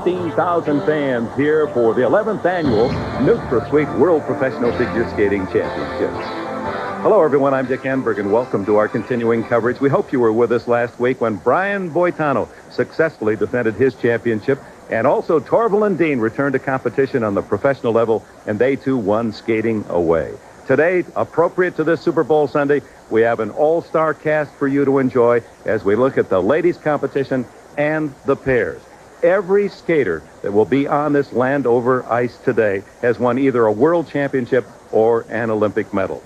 15,000 fans here for the 11th annual NutraSweet World Professional Figure Skating Championships. Hello, everyone. I'm Dick Enberg, and welcome to our continuing coverage. We hope you were with us last week when Brian Boitano successfully defended his championship, and also Torvill and Dean returned to competition on the professional level, and they, too, won skating away. Today, appropriate to this Super Bowl Sunday, we have an all-star cast for you to enjoy as we look at the ladies' competition and the pairs. Every skater that will be on this land over ice today has won either a world championship or an Olympic medal.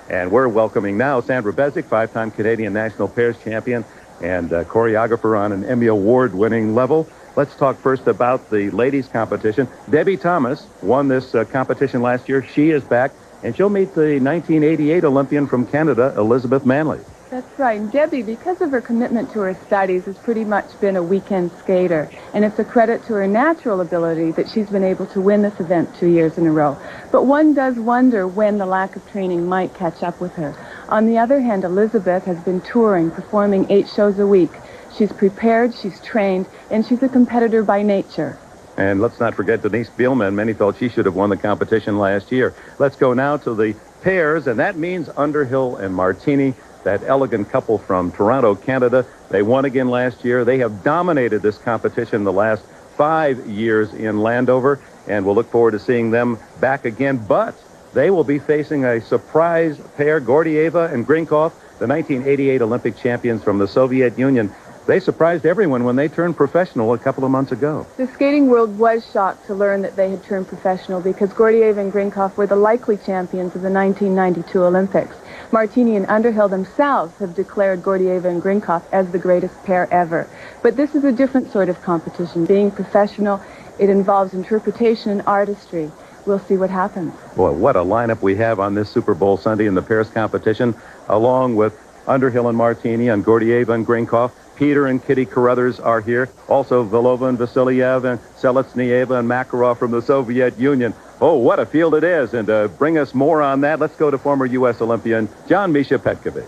And we're welcoming now Sandra Bezic, five-time Canadian national pairs champion and choreographer on an Emmy Award-winning level. Let's talk first about the ladies' competition. Debbie Thomas won this competition last year. She is back, and she'll meet the 1988 Olympian from Canada, Elizabeth Manley. That's right. And Debbie, because of her commitment to her studies, has pretty much been a weekend skater. And it's a credit to her natural ability that she's been able to win this event 2 years in a row. But one does wonder when the lack of training might catch up with her. On the other hand, Elizabeth has been touring, performing 8 shows a week. She's prepared, she's trained, and she's a competitor by nature. And let's not forget Denise Bielman. Many felt she should have won the competition last year. Let's go now to the pairs, and that means Underhill and Martini, that elegant couple from Toronto, Canada. They won again last year. They have dominated this competition the last 5 years in Landover, and we'll look forward to seeing them back again. But they will be facing a surprise pair, Gordeeva and Grinkov, the 1988 Olympic champions from the Soviet Union. They surprised everyone when they turned professional a couple of months ago. The skating world was shocked to learn that they had turned professional because Gordeeva and Grinkov were the likely champions of the 1992 Olympics. Martini and Underhill themselves have declared Gordeeva and Grinkov as the greatest pair ever. But this is a different sort of competition. Being professional, it involves interpretation and artistry. We'll see what happens. Boy, what a lineup we have on this Super Bowl Sunday in the pairs competition, along with Underhill and Martini and Gordeeva and Grinkov. Peter and Kitty Carruthers are here. Also Vilova and Vasilyev and Seletsnieva and Makarov from the Soviet Union. Oh, what a field it is. And to bring us more on that, let's go to former U.S. Olympian John Misha Petkovich.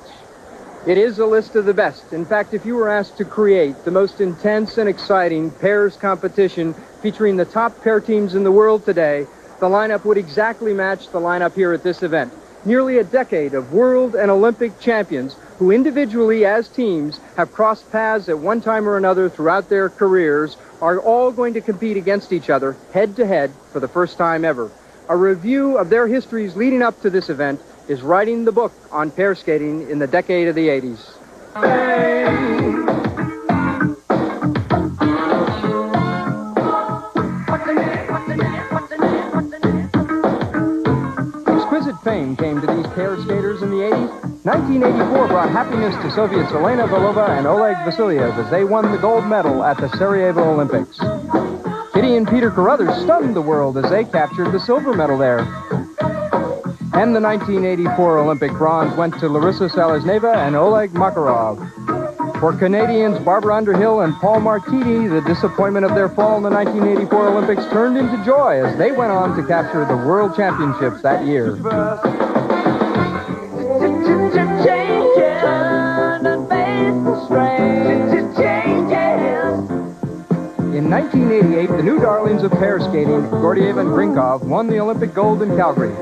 It is a list of the best. In fact, if you were asked to create the most intense and exciting pairs competition featuring the top pair teams in the world today, the lineup would exactly match the lineup here at this event. Nearly a decade of world and Olympic champions who individually as teams have crossed paths at one time or another throughout their careers are all going to compete against each other head-to-head for the first time ever. A review of their histories leading up to this event is writing the book on pair skating in the decade of the 80s. Exquisite fame came to these pair skaters in the 80s. 1984 brought happiness to Soviets Elena Vilova and Oleg Vasilyev as they won the gold medal at the Sarajevo Olympics. Kitty and Peter Carruthers stunned the world as they captured the silver medal there. And the 1984 Olympic bronze went to Larissa Selezhneva and Oleg Makarov. For Canadians Barbara Underhill and Paul Martini, the disappointment of their fall in the 1984 Olympics turned into joy as they went on to capture the World Championships that year. In 1988, the new darlings of pair skating, Gordeeva and Grinkov, won the Olympic gold in Calgary.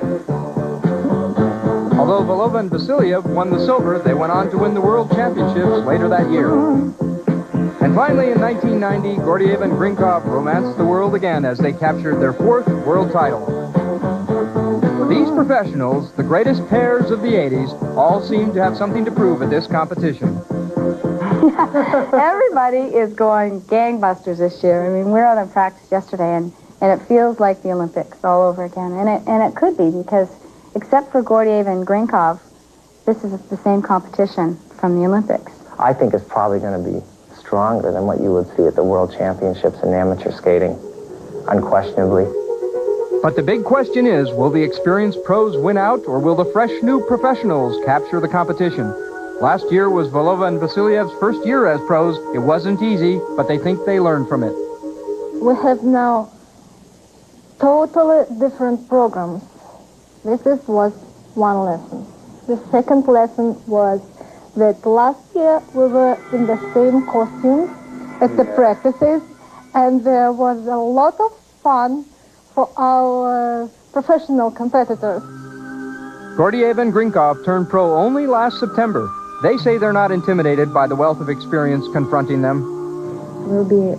Although Vilova and Vasilyev won the silver, they went on to win the World Championships later that year. And finally, in 1990, Gordeeva and Grinkov romanced the world again as they captured their 4th world title. These professionals, the greatest pairs of the 80s, all seem to have something to prove at this competition. Everybody is going gangbusters this year. I mean, we're out on practice yesterday, and it feels like the Olympics all over again. And it could be, because except for Gordeeva and Grinkov, this is the same competition from the Olympics. I think it's probably going to be stronger than what you would see at the World Championships in amateur skating, unquestionably. But the big question is, will the experienced pros win out, or will the fresh new professionals capture the competition? Last year was Vilova and Vasilyev's first year as pros. It wasn't easy, but they think they learned from it. We have now totally different programs. This was one lesson. The second lesson was that last year we were in the same costumes at the practices, and there was a lot of fun for our professional competitors. Gordeeva and Grinkov turned pro only last September. They say they're not intimidated by the wealth of experience confronting them. It will be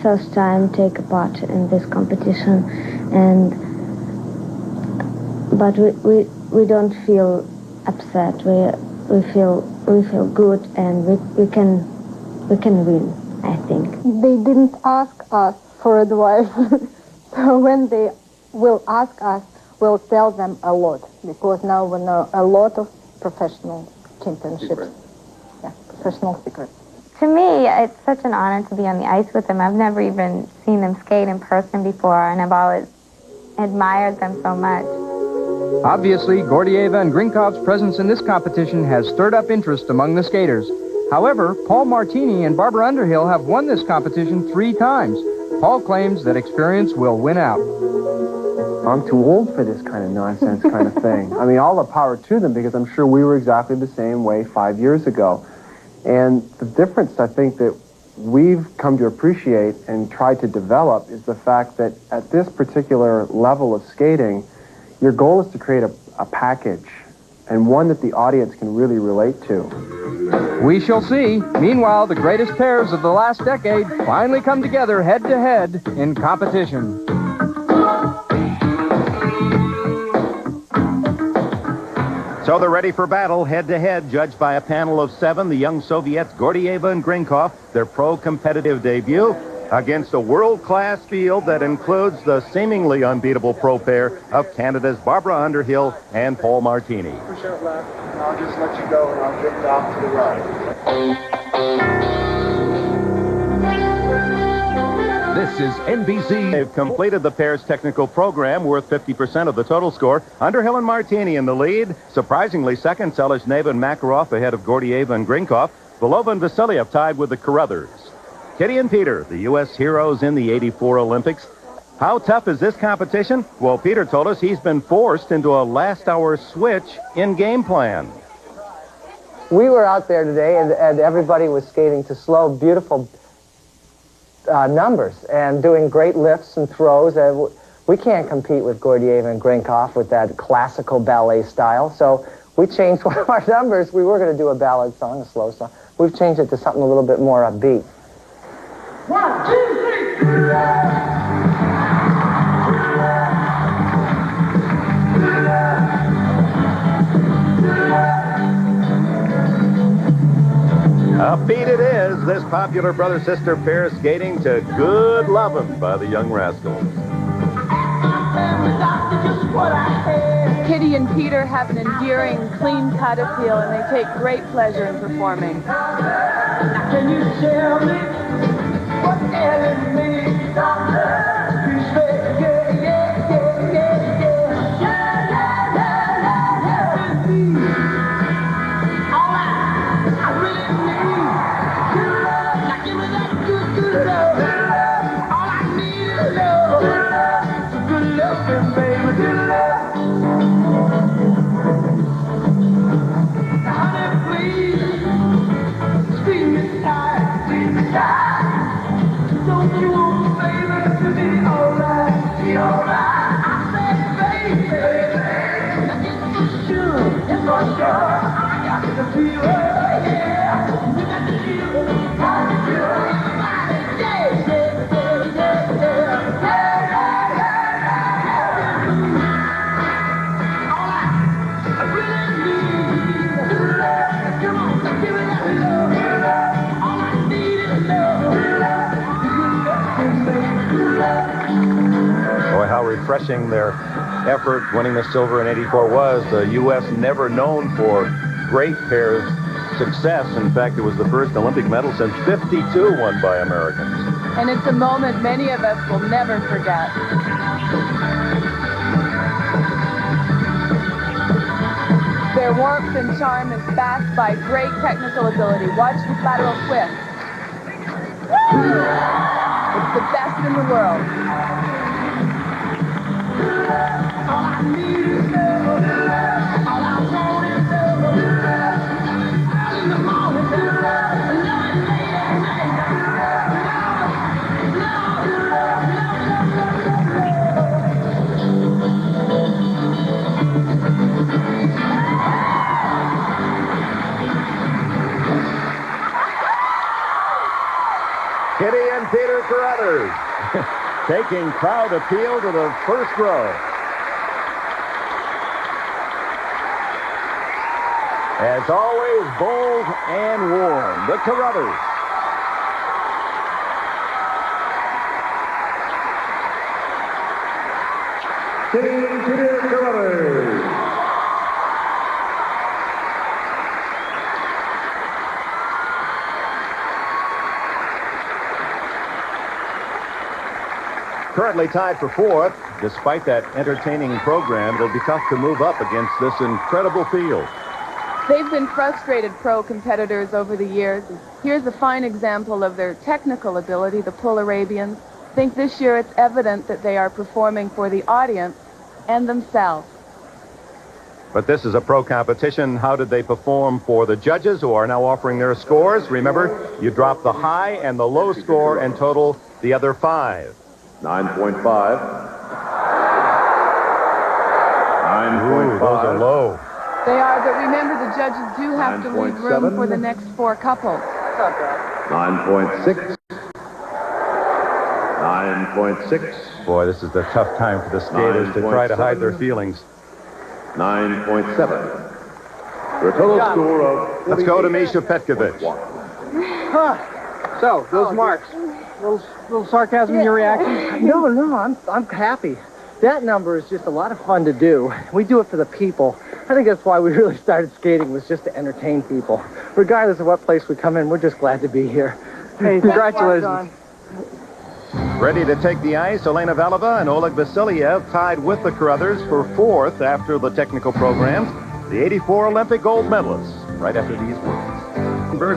first time take a part in this competition, but we don't feel upset. We feel good, and we can win, I think. They didn't ask us for advice. So when they will ask us, we'll tell them a lot, because now we know a lot of professional championships. Yeah, professional secrets. To me, it's such an honor to be on the ice with them. I've never even seen them skate in person before, and I've always admired them so much. Obviously, Gordeeva and Grinkov's presence in this competition has stirred up interest among the skaters. However, Paul Martini and Barbara Underhill have won this competition 3 times. Paul claims that experience will win out. I'm too old for this kind of nonsense kind of thing. I mean, all the power to them, because I'm sure we were exactly the same way 5 years ago. And the difference, I think, that we've come to appreciate and try to develop is the fact that at this particular level of skating, your goal is to create a package, and one that the audience can really relate to. We shall see. Meanwhile, the greatest pairs of the last decade finally come together head-to-head in competition. So they're ready for battle, head-to-head, judged by a panel of 7. The young Soviets, Gordeeva and Grinkov, their pro-competitive debut against a world-class field that includes the seemingly unbeatable pro pair of Canada's Barbara Underhill and Paul Martini. Push out left, and I'll just let you go, and I'll drift off to the right. This is NBC. They've completed the pair's technical program, worth 50% of the total score. Underhill and Martini in the lead. Surprisingly, second, Selezhneva and Makarov ahead of Gordeeva and Grinkov. Belova and Vasilyev tied with the Carruthers. Kitty and Peter, the U.S. heroes in the '84 Olympics. How tough is this competition? Well, Peter told us he's been forced into a last-hour switch in game plan. We were out there today, and everybody was skating to slow, beautiful numbers and doing great lifts and throws. We can't compete with Gordeeva and Grinkov with that classical ballet style, so we changed one of our numbers. We were going to do a ballad song, a slow song. We've changed it to something a little bit more upbeat. 1, 2, 3. Upbeat it is, this popular brother-sister pair skating to Good Lovin' by the Young Rascals. Kitty and Peter have an endearing, clean-cut appeal, and they take great pleasure in performing. Can you tell me what ails me? You say, yeah, yeah, yeah, yeah, yeah. All right, I really need good love. Now give me that good, good love. All I need is love. Good loving, baby, good love. Now, honey, please, squeeze me tight, squeeze me tight. Don't you want, baby, to be alright, be alright? I said, baby, now it's for sure, it's for sure. I got to feel it, yeah. You got to feel it, got to feel it. Yeah, yeah, yeah, yeah, yeah, yeah. All right, I really need good love. Come on, give me that love. All I need is love. Boy, how refreshing their effort winning the silver in '84 was. The U.S. never known for great pairs success. In fact, it was the first Olympic medal since '52 won by Americans. And it's a moment many of us will never forget. Their warmth and charm is backed by great technical ability. Watch this lateral twist. It's the best in the world. All I need is love. All I want is love. In the morning, love. Love late at night. Love. Carruthers taking crowd appeal to the first row. As always, bold and warm, the Carruthers. Team Carruthers. Currently tied for fourth. Despite that entertaining program, it'll be tough to move up against this incredible field. They've been frustrated pro competitors over the years. Here's a fine example of their technical ability, the Pull Arabians. I think this year it's evident that they are performing for the audience and themselves. But this is a pro competition. How did they perform for the judges who are now offering their scores? Remember, you drop the high and the low score and total the other 5. 9.5. 9.5. Those are low. They are, but remember the judges do have to leave room for the next 4 couples. 9.6. 9.6. Boy, this is a tough time for the skaters to try to hide their feelings. 9.7. For a total score of... Let's go to Misha Petkovic. So, those marks. Little sarcasm in your reaction? No, I'm happy. That number is just a lot of fun to do. We do it for the people. I think that's why we really started skating, was just to entertain people. Regardless of what place we come in, we're just glad to be here. Hey, congratulations. Ready to take the ice, Elena Valeva and Oleg Vasiliev tied with the Carruthers for fourth after the technical programs. The 84 Olympic gold medalists, right after these words.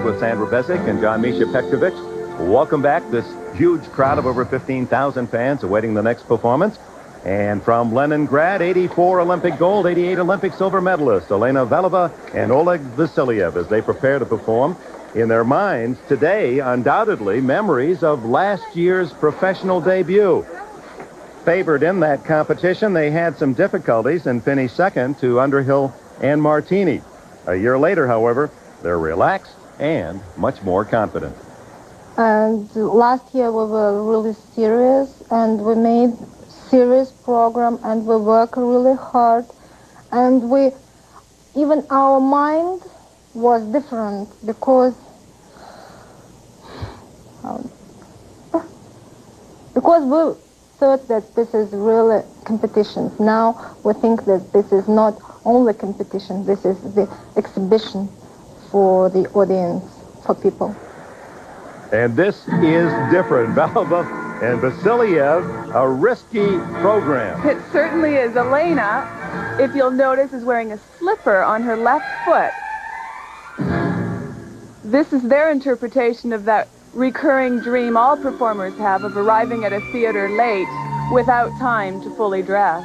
With Sandra Bezic and John Misha Petkovic. Welcome back, this huge crowd of over 15,000 fans awaiting the next performance. And from Leningrad, 84 Olympic gold, 88 Olympic silver medalists, Elena Valeva and Oleg Vasiliev, as they prepare to perform. In their minds today, undoubtedly, memories of last year's professional debut. Favored in that competition, they had some difficulties and finished second to Underhill and Martini. A year later, however, they're relaxed and much more confident. And last year we were really serious, and we made serious program, and we work really hard, and even our mind was different because we thought that this is really competition. Now we think that this is not only competition, this is the exhibition for the audience, for people. And this is different. Valeva and Vasiliev, a risky program. It certainly is. Elena, if you'll notice, is wearing a slipper on her left foot. This is their interpretation of that recurring dream all performers have of arriving at a theater late without time to fully dress.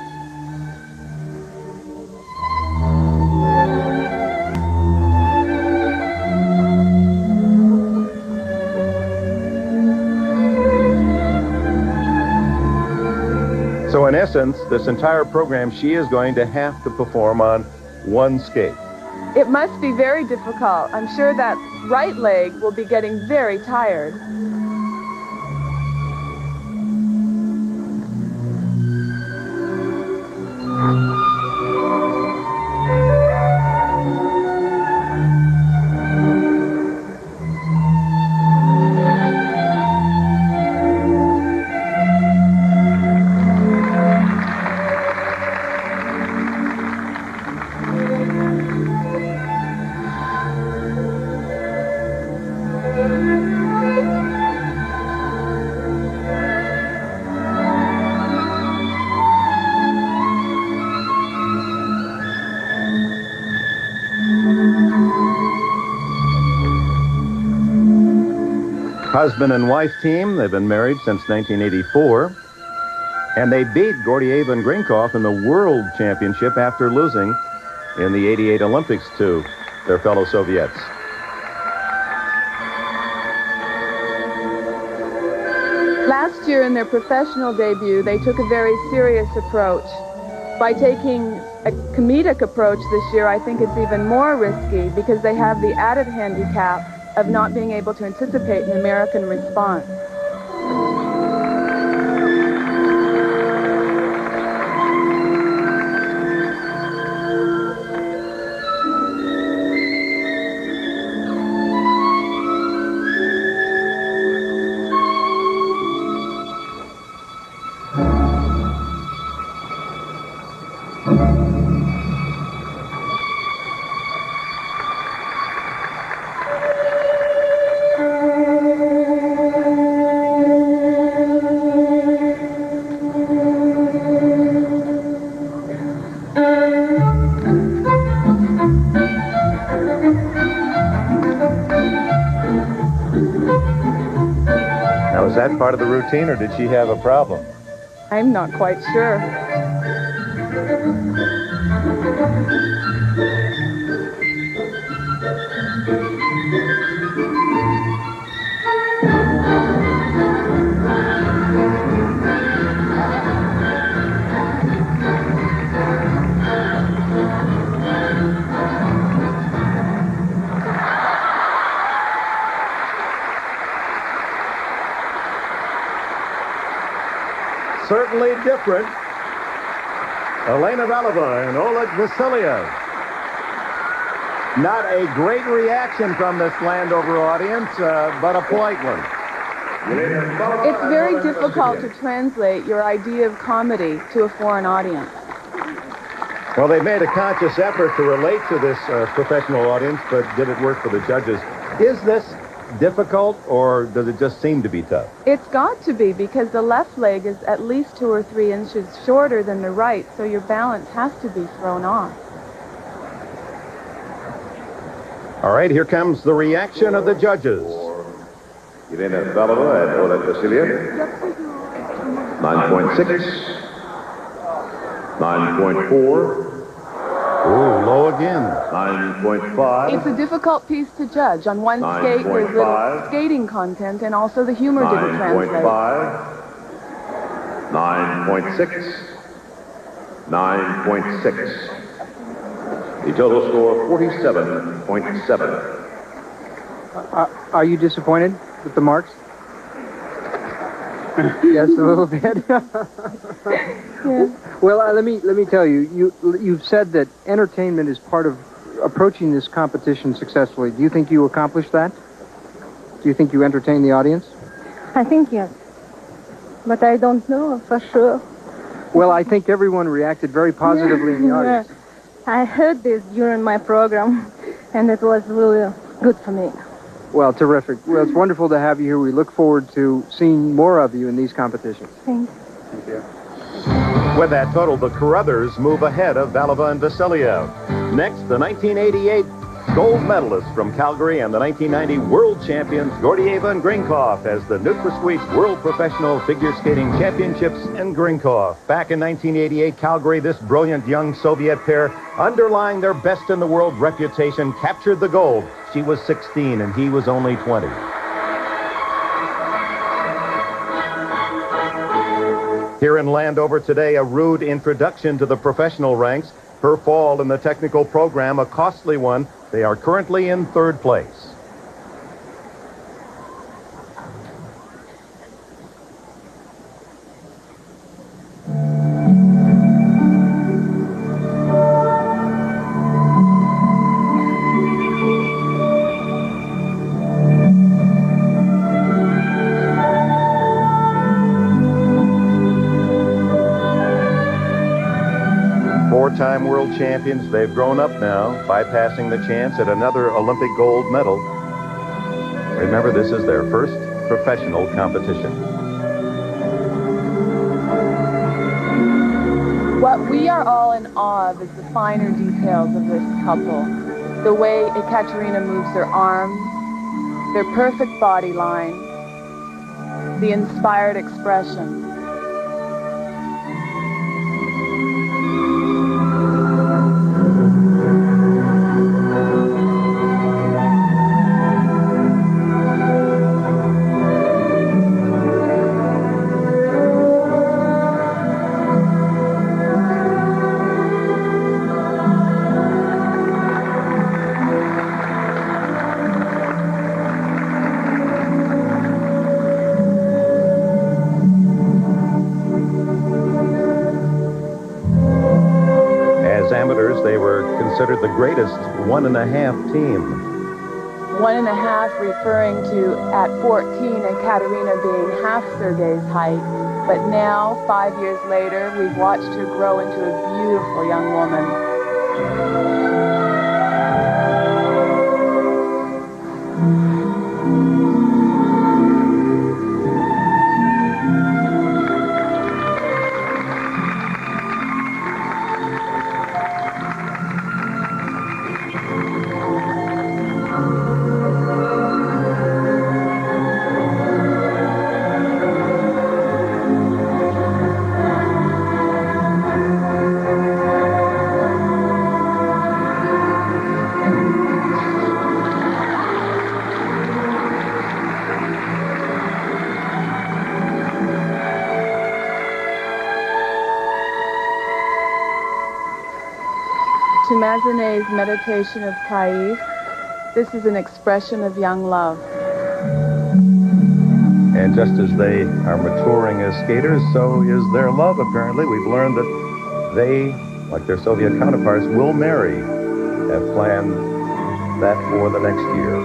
So in essence, this entire program, she is going to have to perform on one skate. It must be very difficult. I'm sure that right leg will be getting very tired. Husband and wife team. They've been married since 1984. And they beat Gordeeva and Grinkov in the World Championship after losing in the 88 Olympics to their fellow Soviets. Last year in their professional debut, they took a very serious approach. By taking a comedic approach this year, I think it's even more risky because they have the added handicap of not being able to anticipate an American response. Now, is that part of the routine, or did she have a problem? I'm not quite sure. Certainly different. Elena Valova and Oleg Vasiliev. Not a great reaction from this Landover audience, but a polite one. It's very difficult to translate your idea of comedy to a foreign audience. Well, they made a conscious effort to relate to this professional audience, but did it work for the judges? Is this difficult, or does it just seem to be tough? It's got to be, because the left leg is at least 2 or 3 inches shorter than the right, so your balance has to be thrown off. All right, here comes the reaction of the judges. Elena Valova and Oleg Vasiliev. 9.6. 9.4. Ooh, low again. 9.5. It's a difficult piece to judge. On one skate, there's little skating content, and also the humor didn't translate. 9.5. 9.6. 9.6. The total score, 47.7. Are you disappointed with the marks? Yes, a little bit. Yes. Well, let me tell you, you've said that entertainment is part of approaching this competition successfully. Do you think you accomplished that? Do you think you entertained the audience? I think yes. But I don't know for sure. Well, I think everyone reacted very positively in the audience. I heard this during my program, and it was really good for me. Well, terrific. Well, it's wonderful to have you here. We look forward to seeing more of you in these competitions. Thanks. Thank you. With that total, the Carruthers move ahead of Valova and Vasiliev. Next, the 1988 gold medalists from Calgary and the 1990 world champions Gordeeva and Grinkov as the NutraSweet World Professional Figure Skating Championships in Grinkov. Back in 1988 Calgary, this brilliant young Soviet pair, underlying their best in the world reputation, captured the gold. She was 16 and he was only 20. Here in Landover today, a rude introduction to the professional ranks. Her fall in the technical program, a costly one. They are currently in 3rd place. Four-time world champions, they've grown up now, bypassing the chance at another Olympic gold medal. Remember, this is their first professional competition. What we are all in awe of is the finer details of this couple. The way Ekaterina moves her arms, their perfect body line, the inspired expression. They were considered the greatest 1.5 team. 1.5 referring to, at 14, Ekaterina being half Sergei's height, But now, 5 years later, we've watched her grow into a beautiful young woman. To Mazenet's meditation of Thais, this is an expression of young love. And just as they are maturing as skaters, so is their love, apparently. We've learned that they, like their Soviet counterparts, will marry. Have planned that for the next year.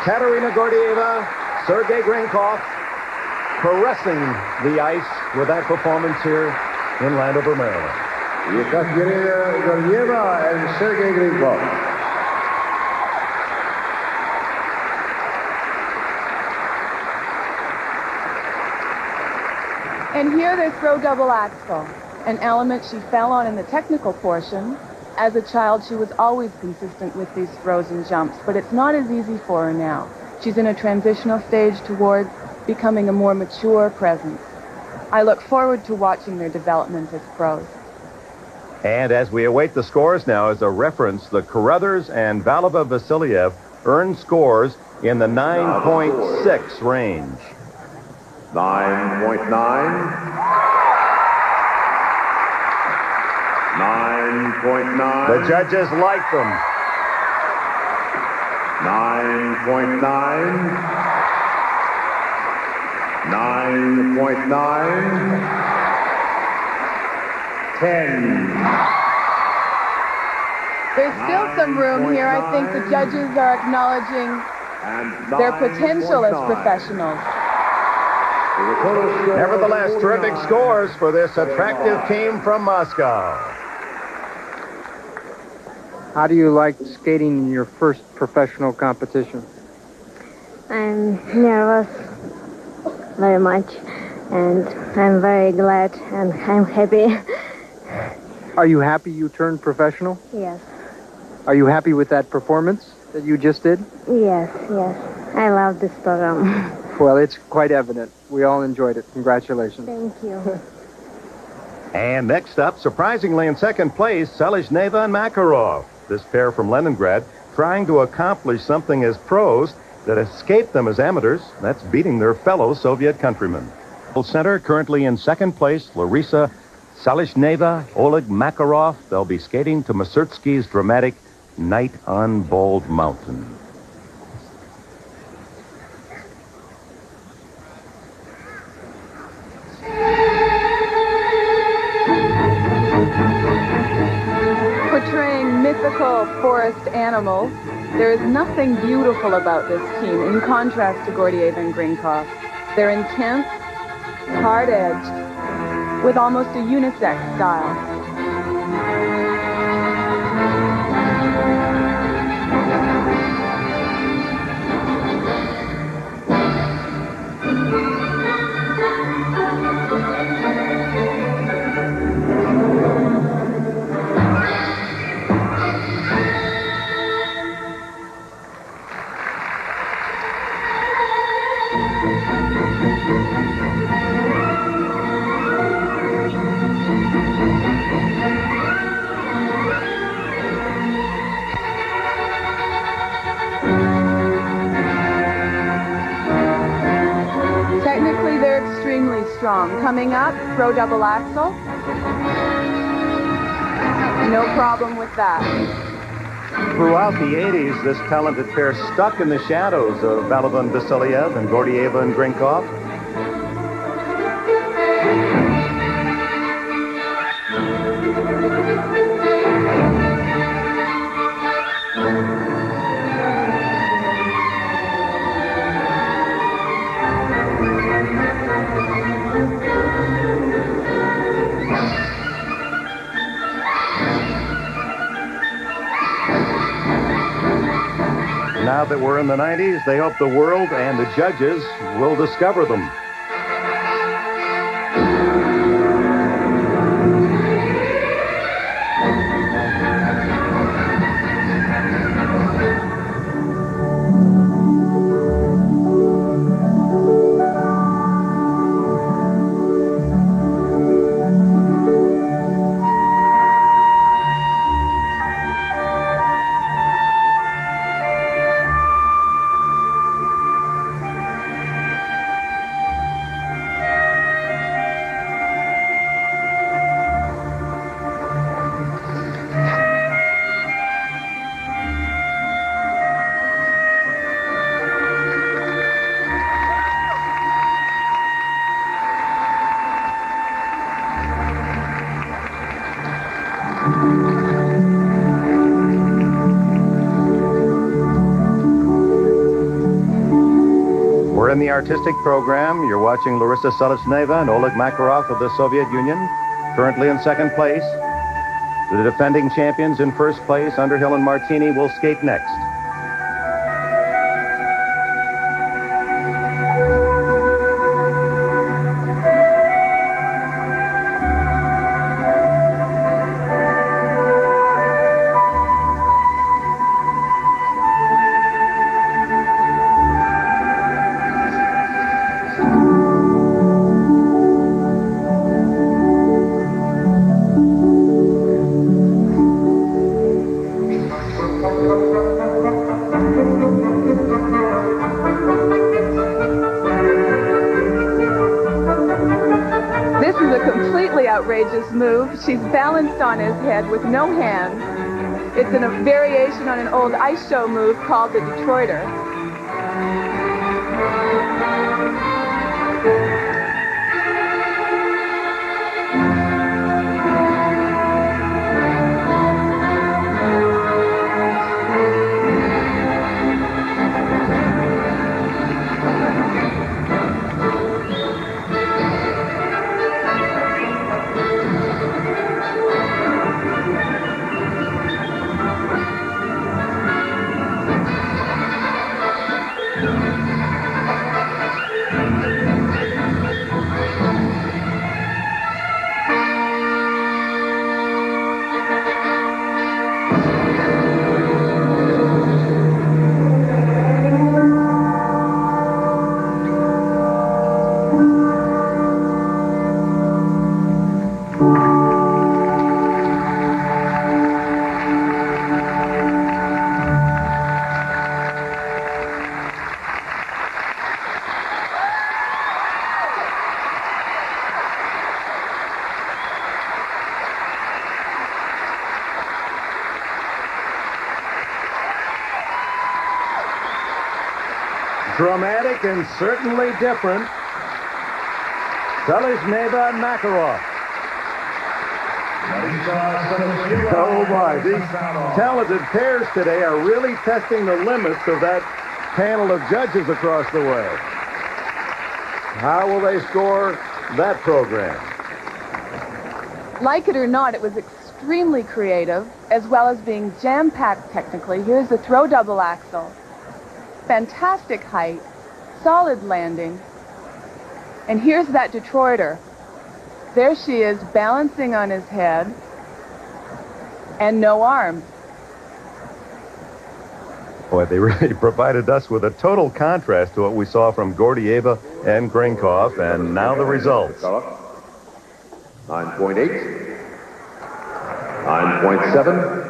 Katerina Gordeeva, Sergei Grinkov, caressing the ice with that performance here in Landover, Maryland. Katerina Gordeeva and Sergei Grinkov. And here they throw double axel, an element she fell on in the technical portion. As a child, she was always consistent with these throws and jumps, but it's not as easy for her now. She's in a transitional stage towards becoming a more mature presence. I look forward to watching their development as pros. And as we await the scores now, as a reference, the Carruthers and Valova Vasiliev earned scores in the 9.6 range. 9.9. 9.9. The judges like them. 9.9. 9.9. 10. There's still some room here. I think the judges are acknowledging their potential as professionals. Nevertheless, terrific scores for this attractive team from Moscow. How do you like skating in your first professional competition? I'm nervous very much, and I'm very glad, and I'm happy. Are you happy you turned professional? Yes, Are you happy with that performance that you just did? yes. I love this program. Well, it's quite evident. We all enjoyed it. Congratulations. Thank you. And next up, surprisingly in second place, Selizhneva and Makarov. This pair from Leningrad trying to accomplish something as pros that escaped them as amateurs. That's beating their fellow Soviet countrymen. Center currently in second place, Larisa Selizhneva, Oleg Makarov. They'll be skating to Masurtsky's dramatic Night on Bald Mountain. Portraying mythical forest animals, there is nothing beautiful about this team in contrast to Gordeeva and Grinkov. They're intense, hard-edged, with almost a unisex style. Technically, they're extremely strong. Coming up, throw double axel. No problem with that. Throughout the 80s, this talented pair stuck in the shadows of Balaban Vasilyev and Gordeeva and Grinkov. Now that we're in the 90s, they hope the world and the judges will discover them. We're in the artistic program. You're watching Larissa Selesneva and Oleg Makarov of the Soviet Union, currently in second place. The defending champions in first place, Underhill and Martini, will skate next. Outrageous move. She's balanced on his head with no hands. It's a variation on an old ice show move called the Detroiter. Dramatic and certainly different. Selesneva and Makarov. Oh my, these talented pairs today are really testing the limits of that panel of judges across the way. How will they score that program? Like it or not, it was extremely creative, as well as being jam-packed technically. Here's the throw double axel. Fantastic height, solid landing. And here's that Detroiter. There she is, balancing on his head, and no arms. Boy, they really provided us with a total contrast to what we saw from Gordeeva and Grinkov, and now the results. 9.8, 9.7,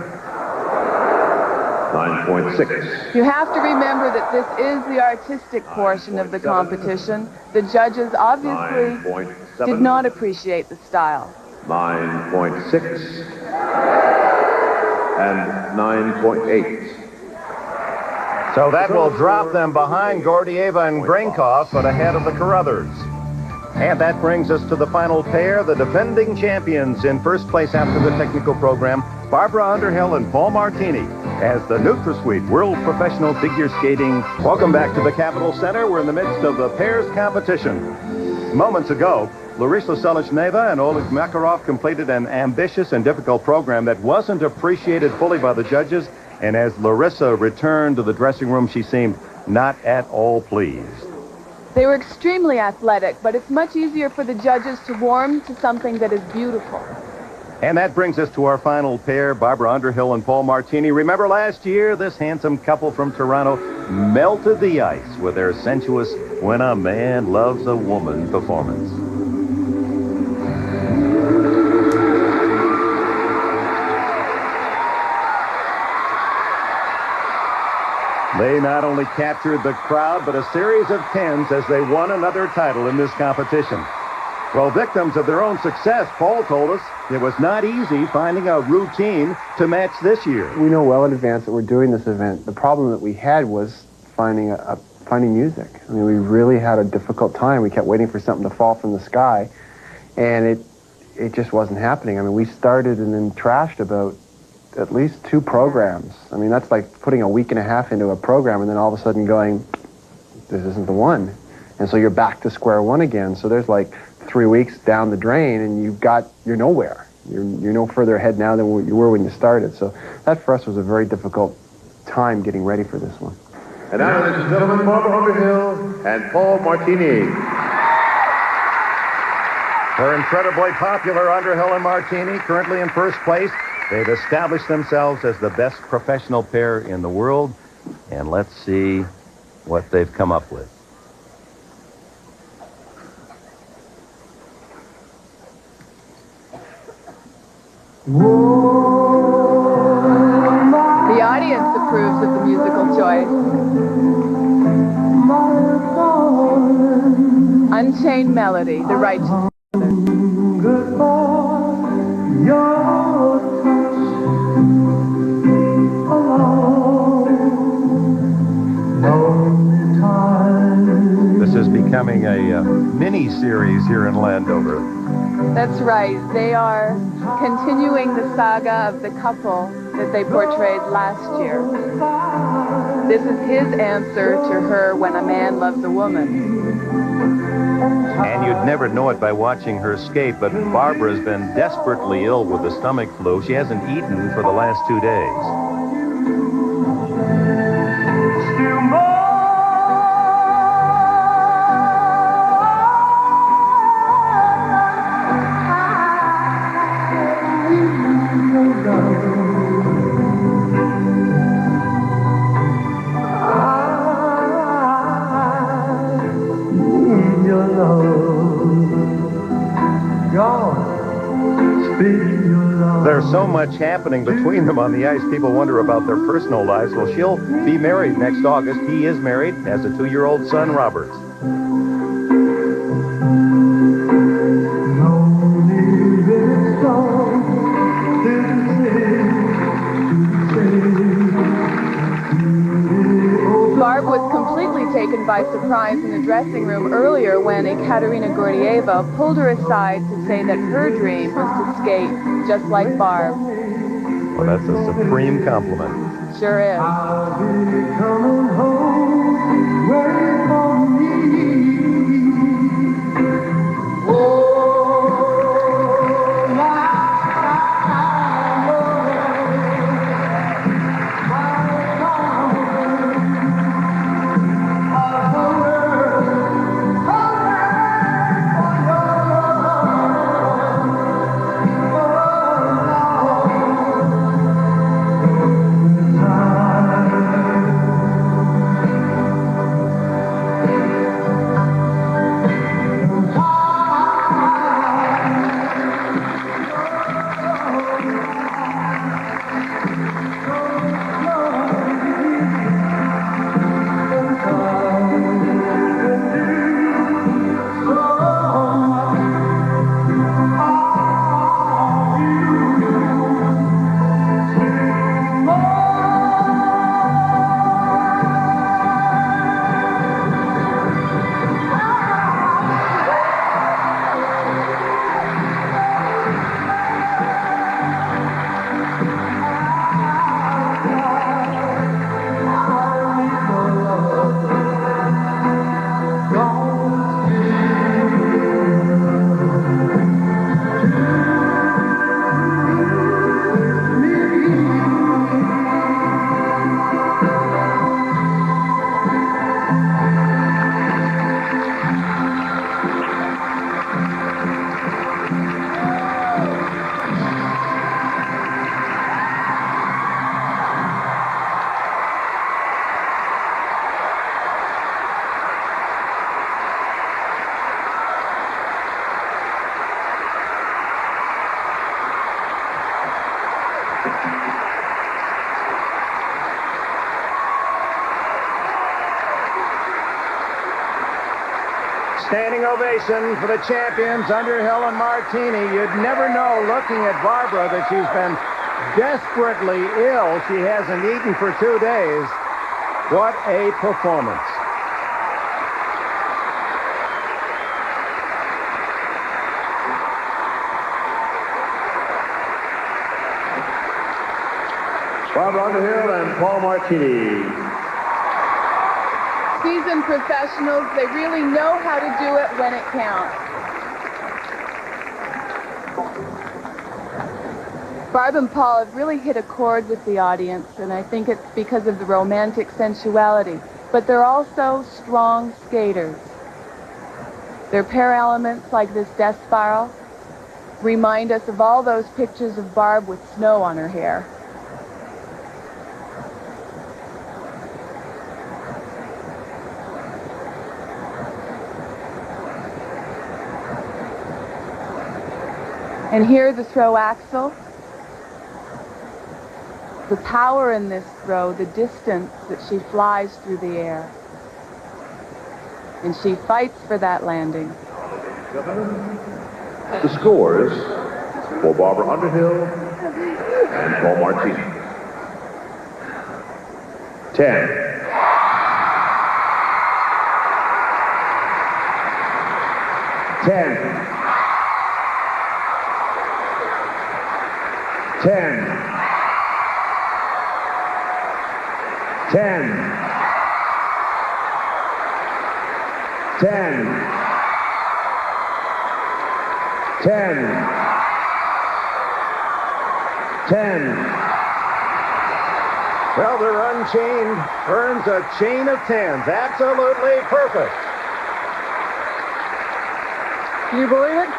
9.6. You have to remember that this is the artistic portion of the competition. The judges obviously 9.7, did not appreciate the style. 9.6, and 9.8. So that will drop them behind Gordeeva and Grinkov, but ahead of the Carruthers. And that brings us to the final pair, the defending champions in first place after the technical program, Barbara Underhill and Paul Martini, as the NutraSweet World Professional Figure Skating. Welcome back to the Capitol Center. We're in the midst of the pairs competition. Moments ago, Larisa Seleshneva and Oleg Makarov completed an ambitious and difficult program that wasn't appreciated fully by the judges. And as Larisa returned to the dressing room, she seemed not at all pleased. They were extremely athletic, but it's much easier for the judges to warm to something that is beautiful. And that brings us to our final pair, Barbara Underhill and Paul Martini. Remember last year, this handsome couple from Toronto melted the ice with their sensuous When a Man Loves a Woman performance. They not only captured the crowd, but a series of tens as they won another title in this competition. Well, victims of their own success, Paul told us it was not easy finding a routine to match this year. We know well in advance that we're doing this event. The problem that we had was finding music. I mean, we really had a difficult time. We kept waiting for something to fall from the sky, and it just wasn't happening. I mean, we started and then trashed about at least 2 programs. I mean, that's like putting a week and a half into a program and then all of a sudden going, this isn't the one. And so you're back to square one again. So there's like 3 weeks down the drain and you're nowhere. You're no further ahead now than you were when you started. So that for us was a very difficult time getting ready for this one. And now, ladies and gentlemen, Barbara Underhill and Paul Martini. They're incredibly popular, Underhill and Martini, currently in first place. They've established themselves as the best professional pair in the world, and let's see what they've come up with. The audience approves of the musical choice. Unchained Melody, the Righteous. This is becoming a mini-series here in Landover. That's right. They are continuing the saga of the couple that they portrayed last year. This is his answer to her When a Man Loves a Woman. And you'd never know it by watching her skate, but Barbara has been desperately ill with the stomach flu. She hasn't eaten for the last 2 days. There's so much happening between them on the ice. People wonder about their personal lives. Well, she'll be married next August. He is married, has a 2-year-old son, Robert. Barb was completely taken by surprise in the dressing room earlier when Ekaterina Gordeeva pulled her aside to say that her dream was to skate just like Barb. Well, that's a supreme compliment. Sure is. Standing ovation for the champions, Underhill and Martini. You'd never know, looking at Barbara, that she's been desperately ill. She hasn't eaten for 2 days. What a performance. Barbara Underhill and Paul Martini. Seasoned professionals, they really know how to do it when it counts. Barb and Paul have really hit a chord with the audience, and I think it's because of the romantic sensuality. But they're also strong skaters. Their pair elements, like this death spiral, remind us of all those pictures of Barb with snow on her hair. And here, the throw axel. The power in this throw, the distance that she flies through the air. And she fights for that landing. The scores for Barbara Underhill and Paul Martini. 10. 10. 10. 10. 10. 10. Well, they're unchained. Earns a chain of 10s. Absolutely perfect. Can you believe it?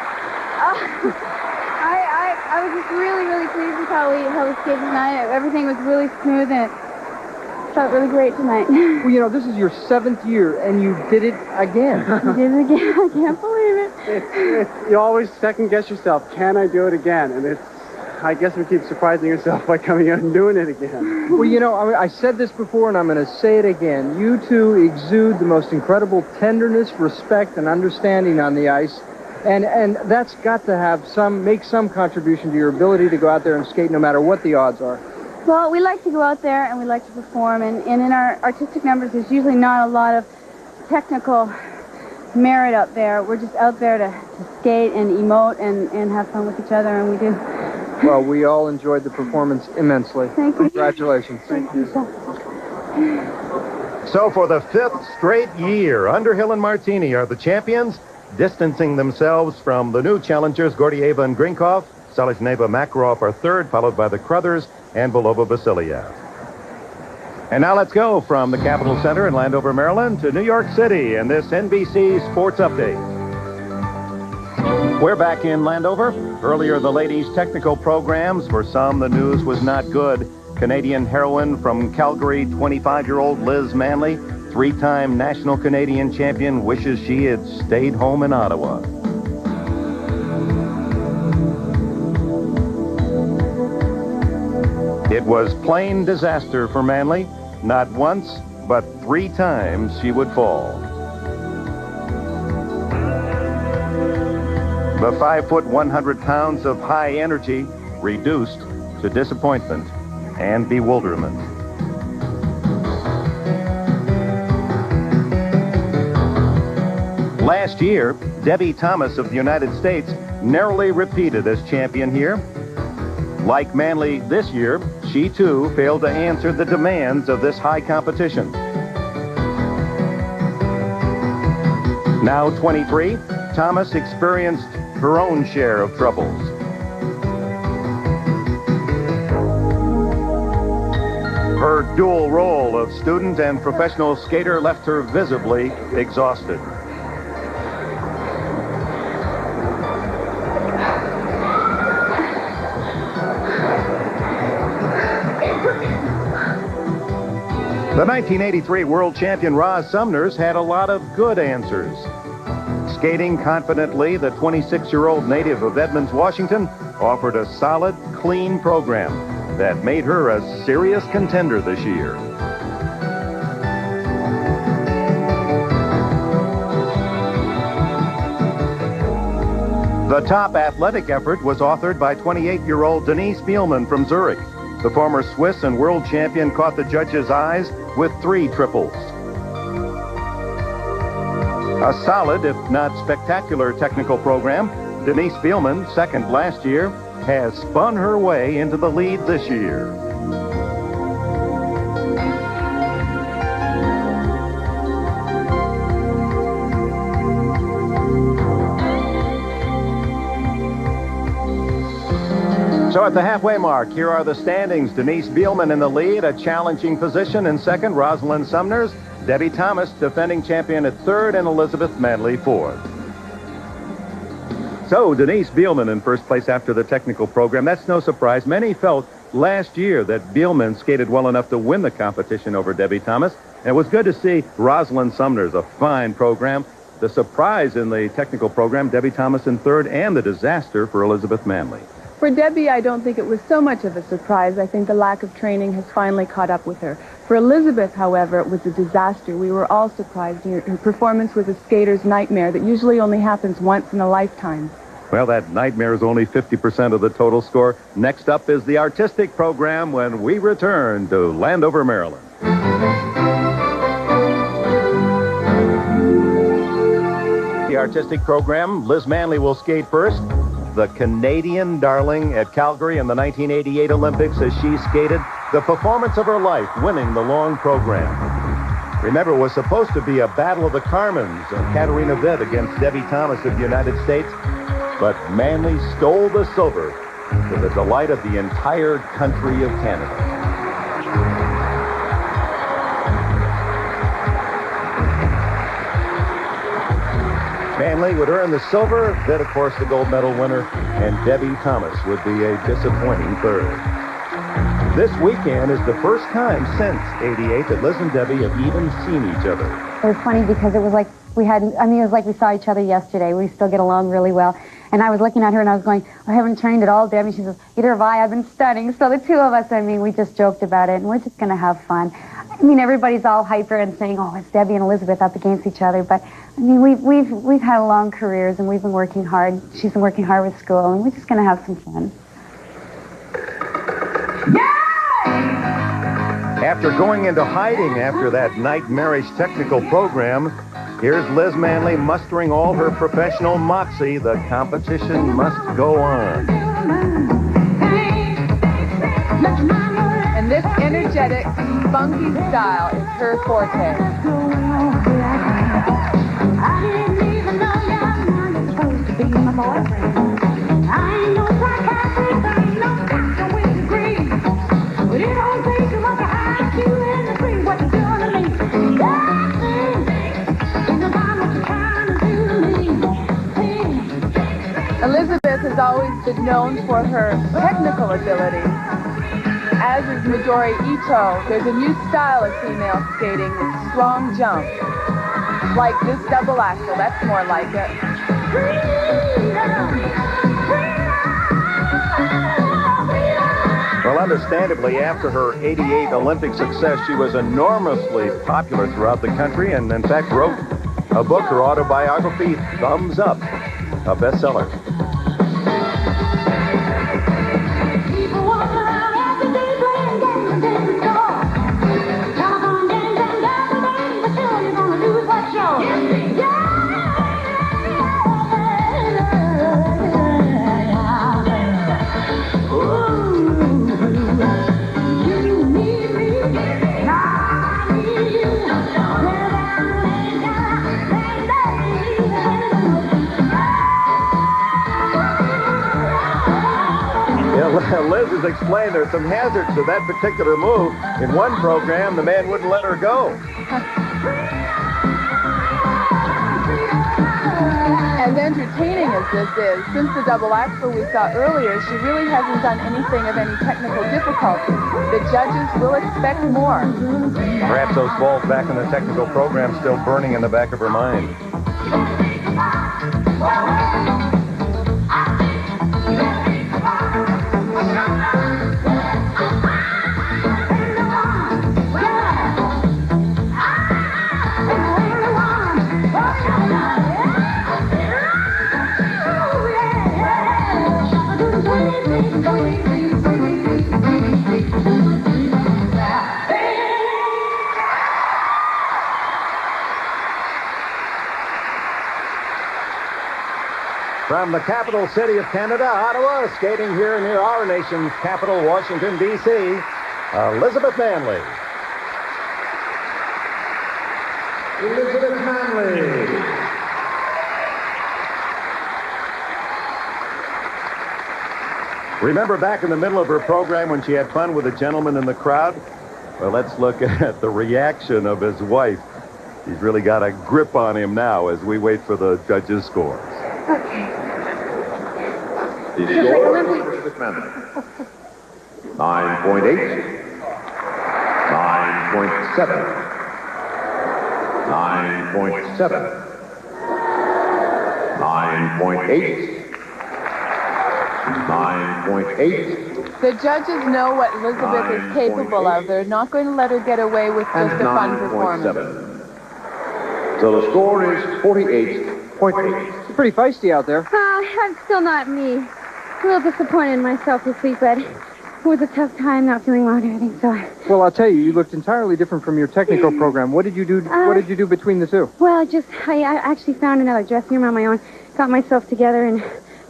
I was just really, really pleased with how we skated tonight. Everything was really smooth and it felt really great tonight. Well, you know, this is your 7th year, and you did it again. You did it again. I can't believe it. You always second guess yourself. Can I do it again? And I guess we keep surprising yourself by coming out and doing it again. Well, you know, I said this before, and I'm going to say it again. You two exude the most incredible tenderness, respect, and understanding on the ice. And that's got to make some contribution to your ability to go out there and skate no matter what the odds are. Well, we like to go out there and we like to perform, and in our artistic numbers, there's usually not a lot of technical merit up there. We're just out there to skate and emote and have fun with each other, and we do. Well, we all enjoyed the performance immensely. Thank you. Congratulations. Thank you. So for the 5th straight year, Underhill and Martini are the champions, distancing themselves from the new challengers, Gordeeva and Grinkov. Selezhneva Makarov are third, followed by the Crothers and Belova Vasilyev. And now let's go from the Capitol Center in Landover, Maryland, to New York City in this NBC Sports Update. We're back in Landover. Earlier, the ladies' technical programs. For some, the news was not good. Canadian heroine from Calgary, 25-year-old Liz Manley, 3-time national Canadian champion, wishes she had stayed home in Ottawa. It was plain disaster for Manley. Not once, but 3 times she would fall. The 5 foot, 100 pounds of high energy reduced to disappointment and bewilderment. Last year, Debbie Thomas of the United States narrowly repeated as champion here. Like Manley this year, she too failed to answer the demands of this high competition. Now 23, Thomas experienced her own share of troubles. Her dual role of student and professional skater left her visibly exhausted. The 1983 world champion Roz Sumners had a lot of good answers. Skating confidently, the 26-year-old native of Edmonds, Washington, offered a solid, clean program that made her a serious contender this year. The top athletic effort was authored by 28-year-old Denise Bielmann from Zurich. The former Swiss and world champion caught the judges' eyes with 3 triples. A solid, if not spectacular, technical program. Denise Bielmann, second last year, has spun her way into the lead this year. So at the halfway mark, here are the standings. Denise Bielmann in the lead, a challenging position in second. Rosalynn Sumners, Debbie Thomas, defending champion at third, and Elizabeth Manley fourth. So Denise Bielmann in first place after the technical program. That's no surprise. Many felt last year that Bielmann skated well enough to win the competition over Debbie Thomas. And it was good to see Rosalynn Sumners, a fine program. The surprise in the technical program, Debbie Thomas in third, and the disaster for Elizabeth Manley. For Debbie, I don't think it was so much of a surprise. I think the lack of training has finally caught up with her. For Elizabeth, however, it was a disaster. We were all surprised. Her performance was a skater's nightmare that usually only happens once in a lifetime. Well, that nightmare is only 50% of the total score. Next up is the artistic program when we return to Landover, Maryland. The artistic program, Liz Manley will skate first. The Canadian darling at Calgary in the 1988 Olympics as she skated the performance of her life, winning the long program. Remember, it was supposed to be a battle of the Carmens and Katarina Witt against Debbie Thomas of the United States, but Manley stole the silver to the delight of the entire country of Canada. Manley would earn the silver, then, of course, the gold medal winner, and Debbie Thomas would be a disappointing third. This weekend is the first time since '88 that Liz and Debbie have even seen each other. It was funny because it was like it was like we saw each other yesterday. We still get along really well. And I was looking at her and I was going, I haven't trained at all, Debbie. She says, either have I. I've been studying. So the two of us, we just joked about it, and we're just going to have fun. Everybody's all hyper and saying, oh, it's Debbie and Elizabeth up against each other. But, we've had long careers, and we've been working hard. She's been working hard with school, and we're just going to have some fun. After going into hiding after that nightmarish technical program, here's Liz Manley mustering all her professional moxie. The competition must go on. And this energetic, funky style is her forte. I didn't even know you're supposed to be my boyfriend. I ain't no sarcastic, I ain't no doctor with a degree. But it don't take too much to hide you in the street. What you doing to me? Elizabeth has always been known for her technical ability. As is Midori Ito, there's a new style of female skating with strong jumps. Like this double axel, that's more like it. Well, understandably, after her '88 Olympic success, she was enormously popular throughout the country and, in fact, wrote a book, her autobiography, Thumbs Up, a bestseller. Liz has explained there's some hazards to that particular move. In one program, the man wouldn't let her go. As entertaining as this is, since the double axel we saw earlier, she really hasn't done anything of any technical difficulty. The judges will expect more. Perhaps those balls back in the technical program still burning in the back of her mind. From the capital city of Canada, Ottawa, skating here near our nation's capital, Washington, D.C., Elizabeth Manley. Elizabeth Manley. Remember back in the middle of her program when she had fun with a gentleman in the crowd? Well, let's look at the reaction of his wife. He's really got a grip on him now as we wait for the judges' scores. Okay. The score, Elizabeth Manley. 9.8. 9.7. 9.7. 9.8. 9.8. The judges know what Elizabeth is capable of. They're not going to let her get away with just a fun performance. 9.7. So the score is 48.8. It's pretty feisty out there. I'm still not me. A little disappointed in myself this week, but it was a tough time, not feeling well and everything, so... Well, I'll tell you, you looked entirely different from your technical program. What did you do? What did you do between the two? Well, I actually found another dressing room on my own, got myself together, and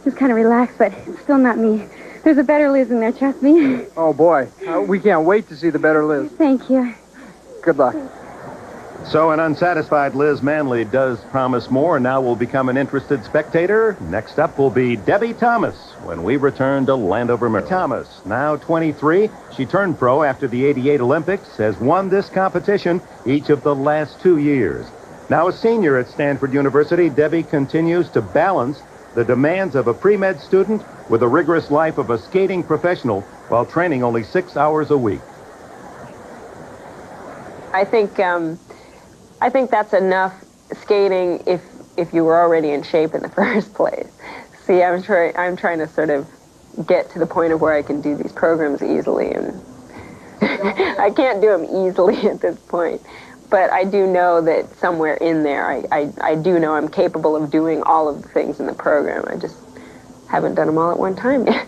just kind of relaxed, but it's still not me. There's a better Liz in there, trust me. Oh, boy. We can't wait to see the better Liz. Thank you. Good luck. So an unsatisfied Liz Manley does promise more and now will become an interested spectator. Next up will be Debbie Thomas when we return to Landover, Maryland. Thomas, now 23. She turned pro after the '88 Olympics, has won this competition each of the last 2 years. Now a senior at Stanford University, Debbie continues to balance the demands of a pre-med student with the rigorous life of a skating professional while training only 6 hours a week. I think that's enough skating if you were already in shape in the first place. See, I'm trying to sort of get to the point of where I can do these programs easily, and I can't do them easily at this point. But I do know that somewhere in there, I do know I'm capable of doing all of the things in the program. I just haven't done them all at one time yet.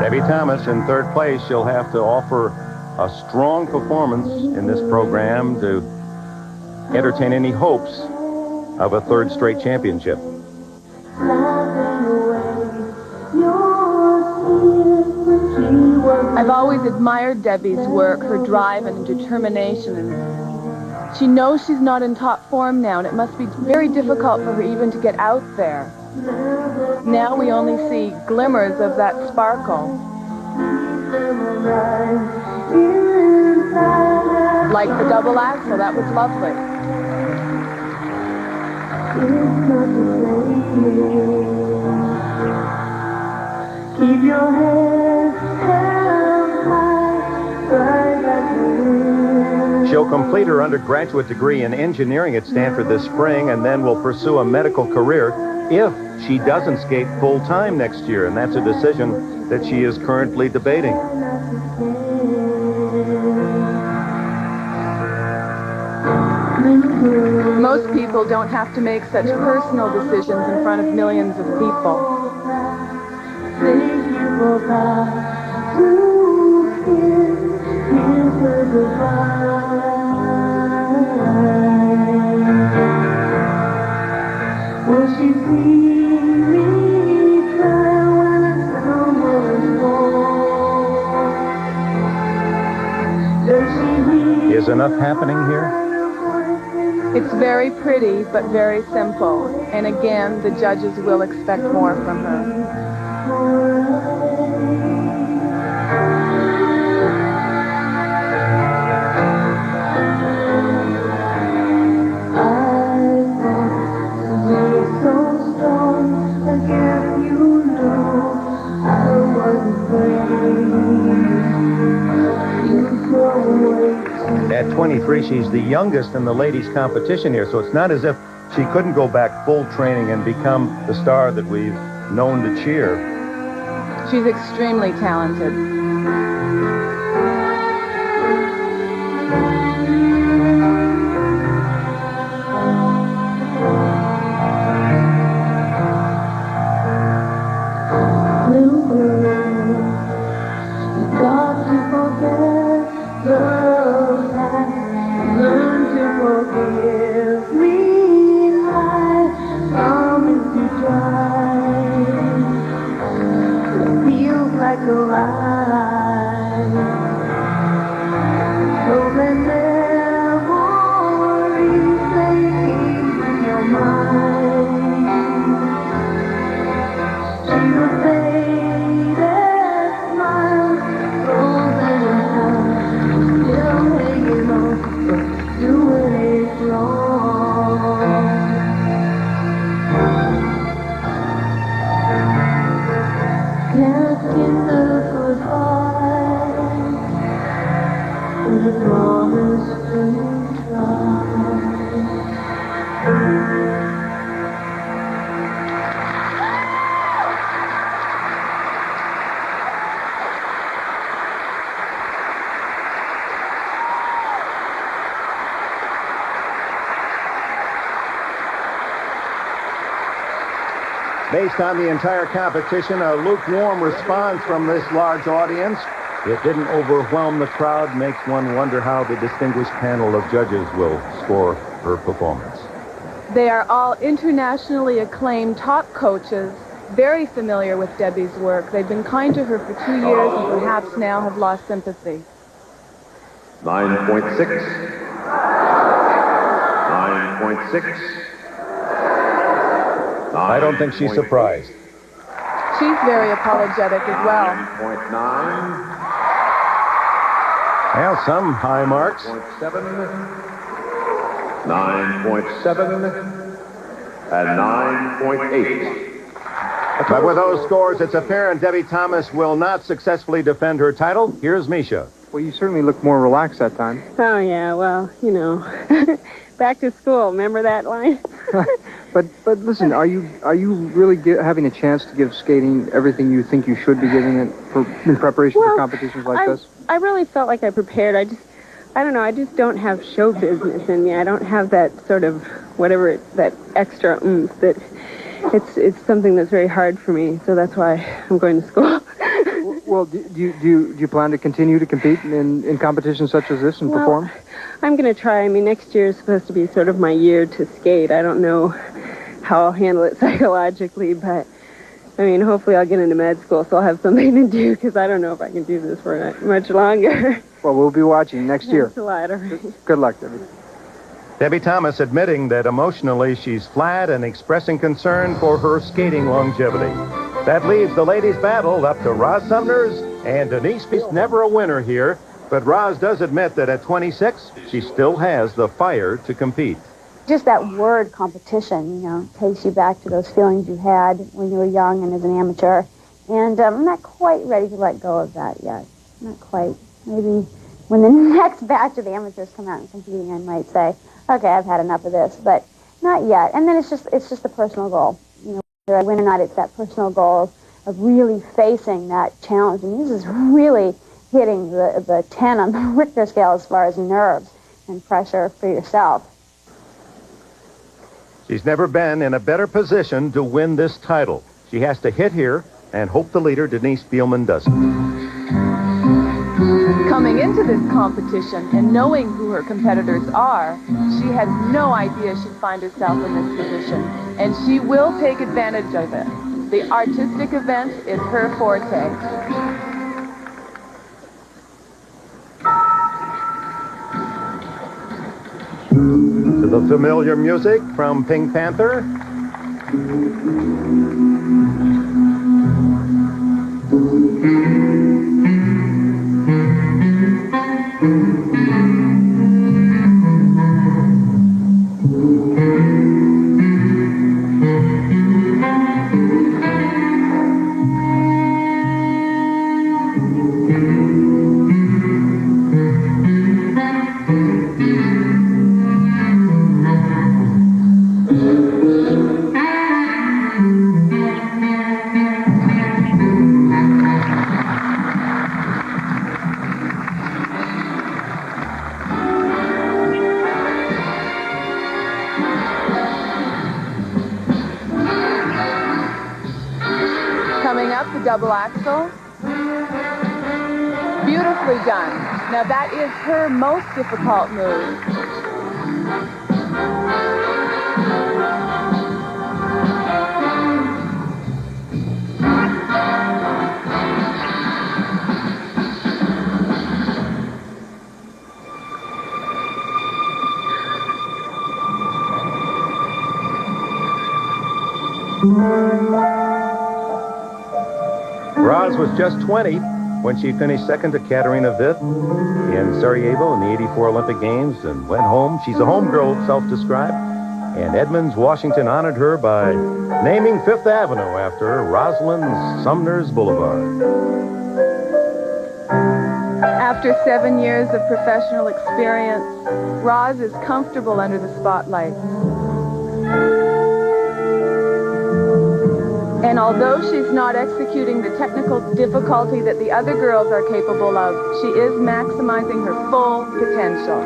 Debbie Thomas in third place. She'll have to offer a strong performance in this program to entertain any hopes of a third straight championship. I've always admired Debbie's work, her drive and determination. And she knows she's not in top form now, and it must be very difficult for her even to get out there. Now we only see glimmers of that sparkle. Like the double axel, that was lovely. Keep your head held high, right back to She'll complete her undergraduate degree in engineering at Stanford this spring and then will pursue a medical career if she doesn't skate full-time next year, and that's a decision that she is currently debating. Most people don't have to make such personal decisions in front of millions of people. Will she see me cry when the summer is gone? Does she hear? Is enough happening here? It's very pretty, but very simple. And again, the judges will expect more from her. At 23, she's the youngest in the ladies' competition here, so it's not as if she couldn't go back full training and become the star that we've known to cheer. She's extremely talented. Little girl, you got to forget the past Based on the entire competition, a lukewarm response from this large audience. It didn't overwhelm the crowd, makes one wonder how the distinguished panel of judges will score her performance. They are all internationally acclaimed top coaches, very familiar with Debbie's work. They've been kind to her for 2 years and perhaps now have lost sympathy. 9.6. 9.6. I don't think she's surprised. She's very apologetic as well. 9.9. Well, some high marks. 9.7. 9.7. And 9.8. But with those scores, it's apparent Debbie Thomas will not successfully defend her title. Here's Misha. Well, you certainly looked more relaxed that time. Oh, yeah, well, you know, back to school. Remember that line? But listen, are you really having a chance to give skating everything you think you should be giving it in preparation for competitions like this? I really felt like I prepared. I don't know, I just don't have show business in me. I don't have that sort of that extra oomph that it's something that's very hard for me. So that's why I'm going to school. Well, do you plan to continue to compete in competitions such as this and perform? I'm going to try. I mean, next year is supposed to be sort of my year to skate. I don't know how I'll handle it psychologically, but I mean, hopefully I'll get into med school, so I'll have something to do, because I don't know if I can do this for much longer. Well, we'll be watching next year. Thanks a lot. Good luck, Debbie. Debbie Thomas admitting that emotionally she's flat and expressing concern for her skating longevity. That leaves the ladies' battle up to Roz Sumners and Denise. She's never a winner here, but Roz does admit that at 26, she still has the fire to compete. Just that word competition, you know, takes you back to those feelings you had when you were young and as an amateur. And I'm not quite ready to let go of that yet. Not quite. Maybe when the next batch of amateurs come out and competing, I might say, okay, I've had enough of this, but not yet. And then it's just a personal goal. You know, whether I win or not, it's that personal goal of really facing that challenge. And this is really hitting the 10 on the Richter scale as far as nerves and pressure for yourself. She's never been in a better position to win this title. She has to hit here and hope the leader, Denise Spielman, doesn't. Coming into this competition and knowing who her competitors are, she had no idea she'd find herself in this position. And she will take advantage of it. The artistic event is her forte. To the familiar music from Pink Panther. Coming up, the double axel. Beautifully done. Now that is her most difficult move. Roz was just 20 when she finished second to Katarina Witt in Sarajevo in the '84 Olympic Games and went home. She's a homegirl, self-described. And Edmonds, Washington honored her by naming Fifth Avenue after Rosalynn Sumners Boulevard. After 7 years of professional experience, Roz is comfortable under the spotlight. And although she's not executing the technical difficulty that the other girls are capable of, she is maximizing her full potential.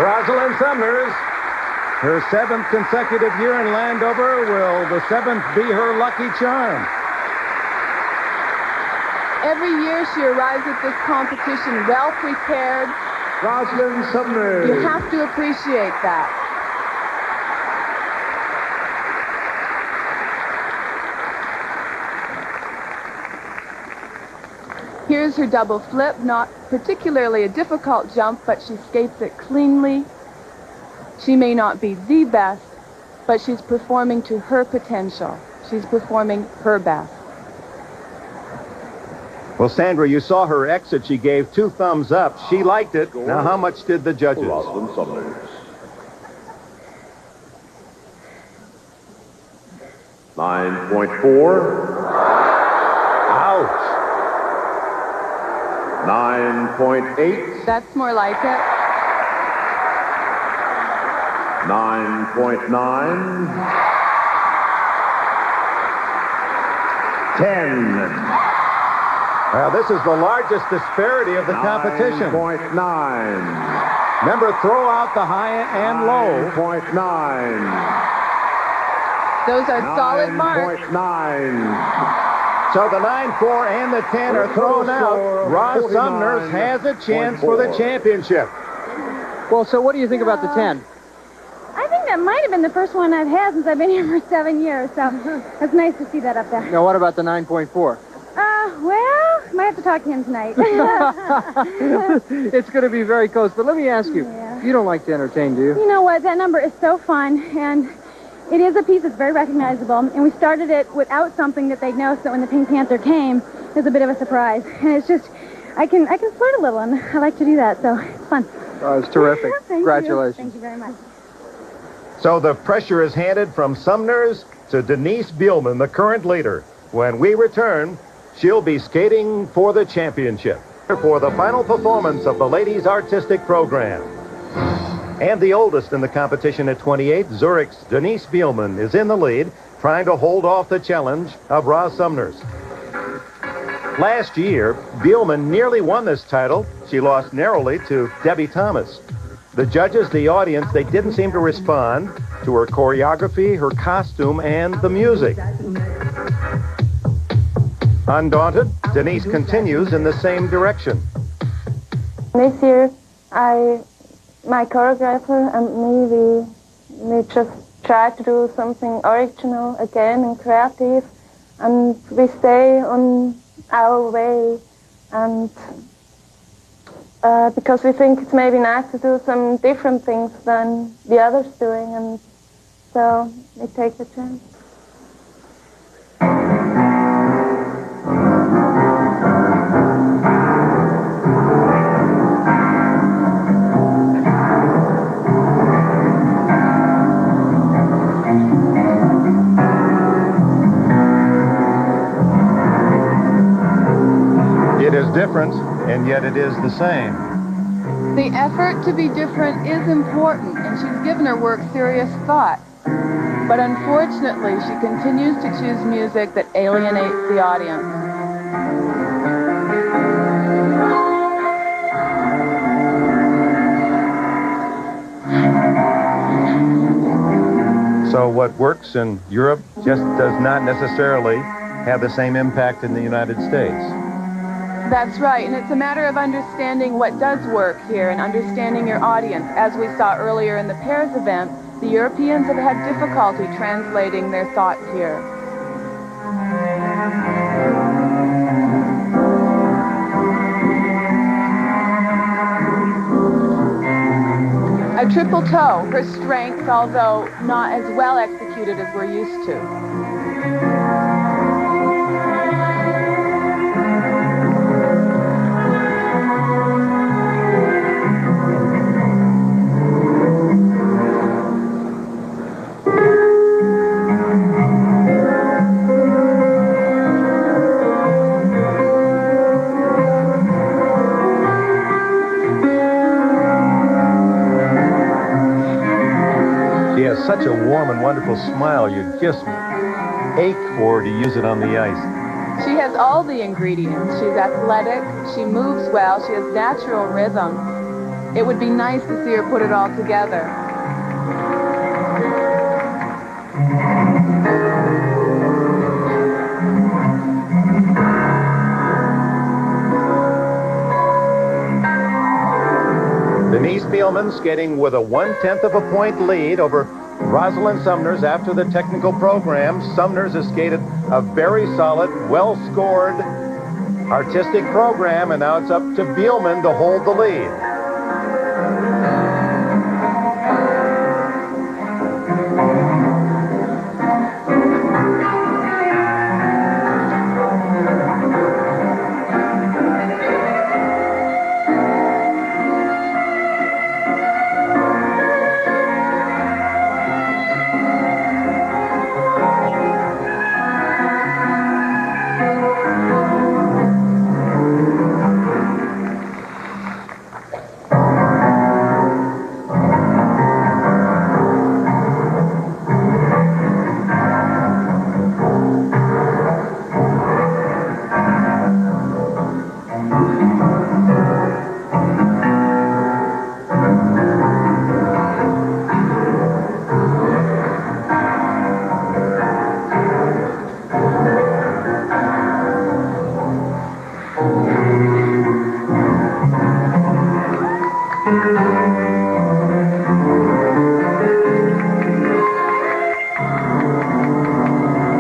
Rosalynn Sumners, her 7th consecutive year in Landover. Will the 7th be her lucky charm? Every year she arrives at this competition well prepared. Rosalynn Sumners. You have to appreciate that. Here's her double flip, not particularly a difficult jump, but she skates it cleanly. She may not be the best, but she's performing to her potential. She's performing her best. Well, Sandra, you saw her exit. She gave 2 thumbs up. She liked it. Now, how much did the judges? Rosalynn Sumners. 9.4. Ouch. 9.8. That's more like it. 9.9. 10. Well, this is the largest disparity of the competition. 9.9. Remember, throw out the high and low. 9.9. Those are solid marks. 9.9. So the 9-4 and the 10 are thrown out. Roz Sumners has a chance for the championship. Well, so what do you think about the 10? I think that might have been the first one I've had since I've been here for 7 years, so it's nice to see that up there. Now, what about the 9.4? Well, might have to talk to him tonight. It's going to be very close, but let me ask you, you don't like to entertain, do you? You know what? That number is so fun, and it is a piece that's very recognizable, and we started it without something that they'd know, so when the Pink Panther came, it was a bit of a surprise. And it's just, I can flirt a little, and I like to do that, so it's fun. Oh, it's terrific. Congratulations. Thank you very much. So the pressure is handed from Sumners to Denise Bielman, the current leader. When we return, she'll be skating for the championship. For the final performance of the ladies' artistic program. And the oldest in the competition at 28, Zurich's Denise Bielman is in the lead, trying to hold off the challenge of Roz Sumners. Last year, Bielman nearly won this title. She lost narrowly to Debbie Thomas. The judges, the audience, they didn't seem to respond to her choreography, her costume, and the music. Undaunted, Denise continues in the same direction. This year, my choreographer and me, we just try to do something original again and creative, and we stay on our way, and because we think it's maybe nice to do some different things than the others doing, and so we take the chance. It is different, and yet it is the same. The effort to be different is important, she's given her work serious thought. But unfortunately, she continues to choose music that alienates the audience. So what works in Europe just does not necessarily have the same impact in the United States. That's right, and it's a matter of understanding what does work here and understanding your audience. As we saw earlier in the pairs event, the Europeans have had difficulty translating their thoughts here. A triple toe, her strength, although not as well executed as we're used to. Such a warm and wonderful smile, you just ache for to use it on the ice. She has all the ingredients. She's athletic, she moves well, she has natural rhythm. It would be nice to see her put it all together. Denise Spielman skating with a 1/10 of a point lead over Rosalynn Sumners after the technical program. Sumners has skated a very solid, well-scored artistic program, and now it's up to Spielman to hold the lead.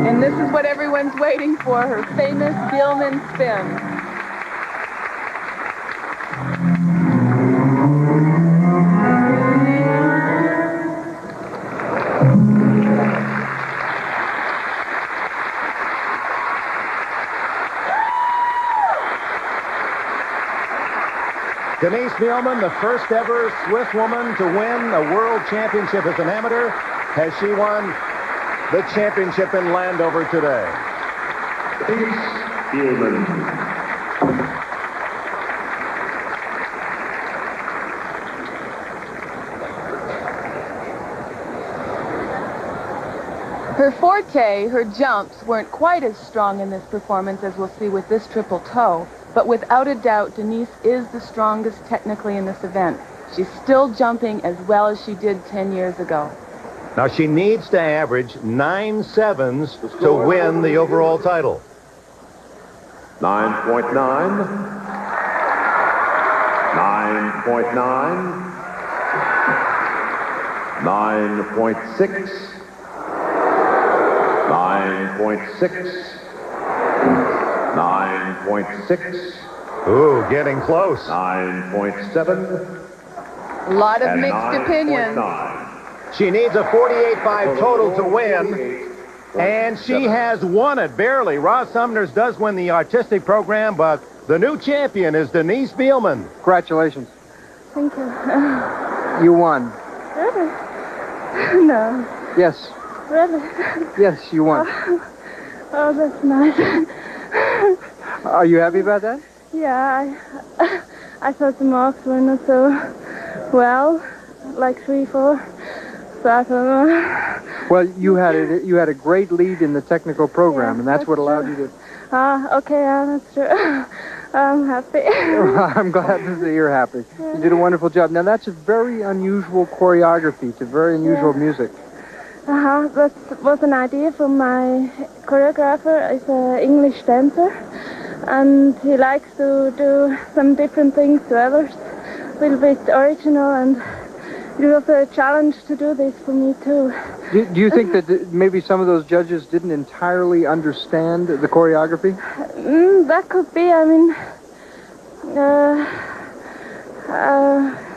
And this is what everyone's waiting for, her famous Spielman spin. Denise Spielman, the first ever Swiss woman to win a world championship as an amateur. Has she won the championship in Landover today? Denise Spielman. Her forte, her jumps, weren't quite as strong in this performance as we'll see with this triple toe. But without a doubt, Denise is the strongest technically in this event. She's still jumping as well as she did 10 years ago. Now she needs to average 9 sevens to win the overall title. 9.9. 9.9. 9.6. 9.6. 9.6. Ooh, getting close. 9.7. A lot of mixed opinions. She needs a 48.5 total to win, and she has won it barely. Roz Sumners does win the artistic program, but the new champion is Denise Spielman. Congratulations. Thank you. You won. Really? No. Yes. Really? Yes, you won. Oh, that's nice. Are you happy about that? Yeah, I thought the marks were not so well. like 3, 4. So I don't know. Well, you had a great lead in the technical program, and that's what allowed you to... Okay, that's true. I'm happy. I'm glad to see you're happy. You did a wonderful job. Now, that's a very unusual choreography. It's a very unusual music. That was an idea from my choreographer. He's an English dancer, and he likes to do some different things to others, a little bit original, and it was a challenge to do this for me, too. Do you think that maybe some of those judges didn't entirely understand the choreography? That could be. I mean,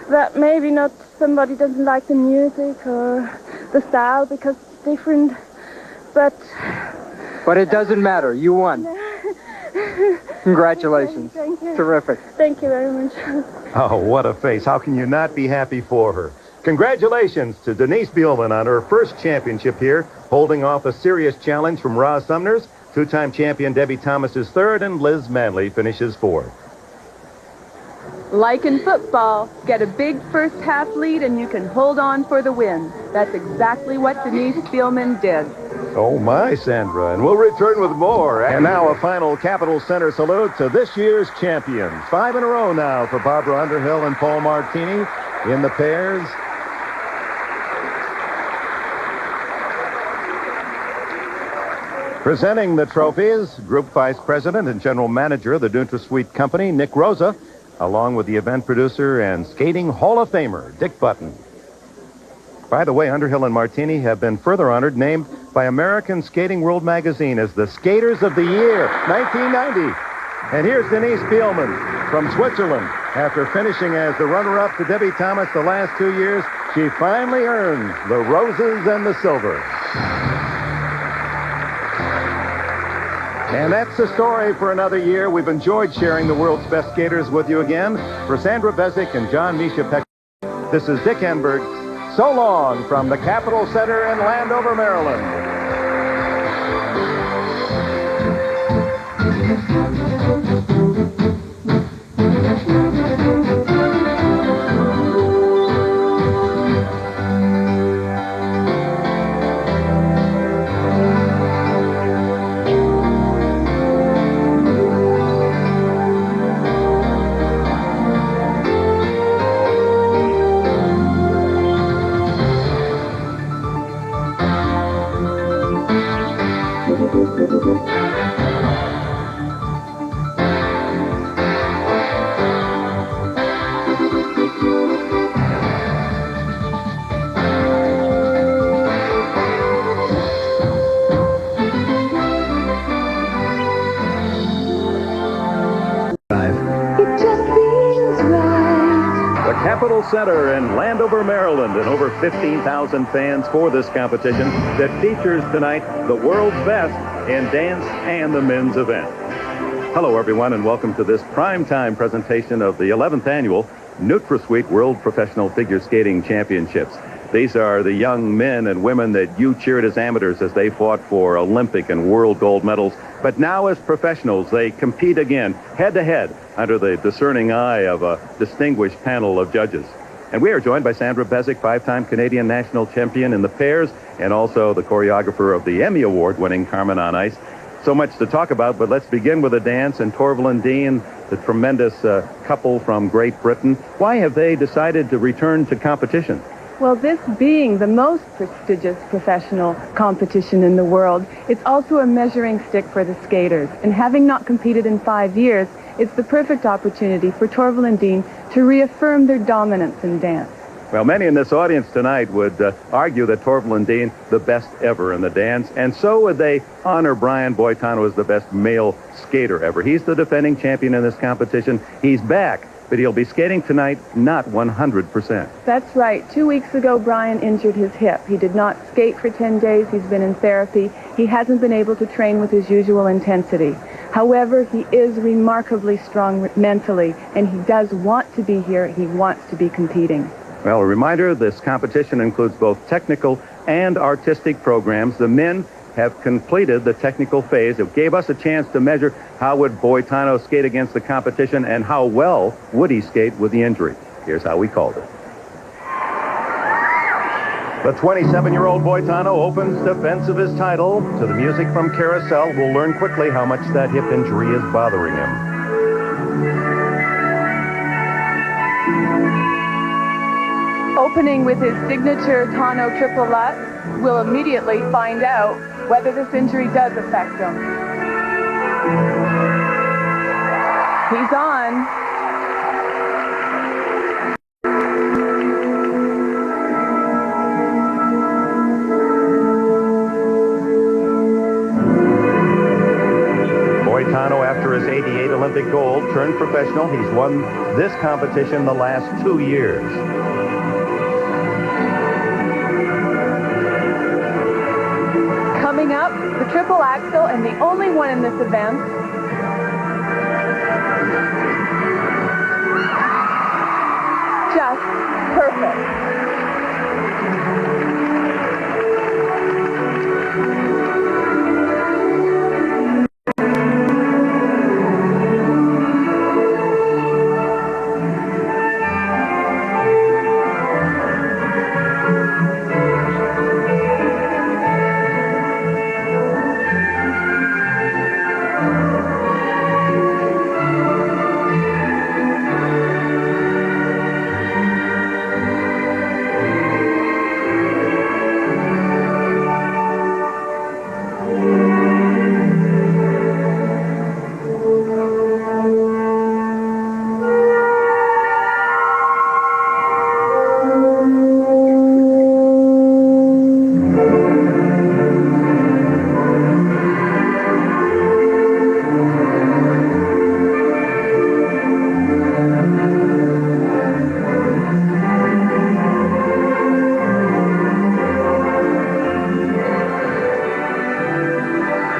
that maybe not somebody doesn't like the music or the style because it's different, but... But it doesn't matter. You won. Congratulations. Thank you. Terrific. Thank you very much. Oh, what a face. How can you not be happy for her? Congratulations to Denise Bielman on her first championship here, holding off a serious challenge from Roz Sumners. Two-time champion Debbie Thomas is third, and Liz Manley finishes fourth. Like in football, get a big first half lead and you can hold on for the win. That's exactly what Denise Bielman did. Oh, my, Sandra, and we'll return with more. And now a final Capitol Center salute to this year's champions. 5 in a row now for Barbara Underhill and Paul Martini in the pairs. Presenting the trophies, Group Vice President and General Manager of the NutraSweet Company, Nick Rosa, along with the event producer and skating Hall of Famer, Dick Button. By the way, Underhill and Martini have been further honored, named by American Skating World Magazine as the Skaters of the Year, 1990. And here's Denise Bielman from Switzerland. After finishing as the runner-up to Debbie Thomas the last 2 years, she finally earned the roses and the silver. And that's the story for another year. We've enjoyed sharing the world's best skaters with you again. For Sandra Bezic and John Misha Peck, this is Dick Enberg. So long from the Capitol Center in Landover, Maryland. Capitol Center in Landover, Maryland, and over 15,000 fans for this competition that features tonight the world's best in dance and the men's event. Hello, everyone, and welcome to this primetime presentation of the 11th annual NutraSweet World Professional Figure Skating Championships. These are the young men and women that you cheered as amateurs as they fought for Olympic and world gold medals. But now as professionals, they compete again, head-to-head, under the discerning eye of a distinguished panel of judges. And we are joined by Sandra Bezic, 5-time Canadian national champion in the pairs, and also the choreographer of the Emmy Award-winning Carmen on Ice. So much to talk about, but let's begin with a dance. And Torvill and Dean, the tremendous couple from Great Britain, why have they decided to return to competition? Well, this being the most prestigious professional competition in the world, it's also a measuring stick for the skaters. And having not competed in 5 years, it's the perfect opportunity for Torvill and Dean to reaffirm their dominance in dance. Well, many in this audience tonight would argue that Torvill and Dean, the best ever in the dance, and so would they honor Brian Boitano as the best male skater ever. He's the defending champion in this competition. He's back, but he'll be skating tonight not 100%. That's right. 2 weeks ago, Brian injured his hip. He did not skate for 10 days. He's been in therapy. He hasn't been able to train with his usual intensity. However, he is remarkably strong mentally, and he does want to be here. He wants to be competing. Well, a reminder, this competition includes both technical and artistic programs. The men have completed the technical phase. It gave us a chance to measure how would Boitano skate against the competition and how well would he skate with the injury. Here's how we called it. The 27-year-old Boitano opens defense of his title to the music from Carousel. We'll learn quickly how much that hip injury is bothering him. Opening with his signature Tano triple Lutz, we'll immediately find out whether this injury does affect him. He's on. Boitano, after his '88 Olympic gold, turned professional. He's won this competition the last 2 years. Coming up, the triple axel, and the only one in this event. Just perfect.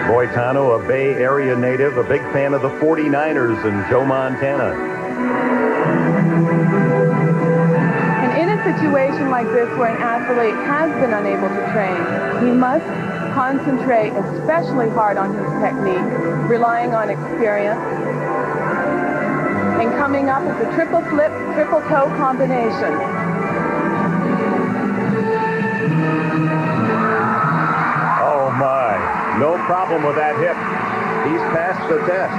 Boitano, a Bay Area native, a big fan of the 49ers and Joe Montana. And in a situation like this where an athlete has been unable to train, he must concentrate especially hard on his technique, relying on experience. And coming up is a triple flip, triple toe combination. No problem with that hip. He's passed the test.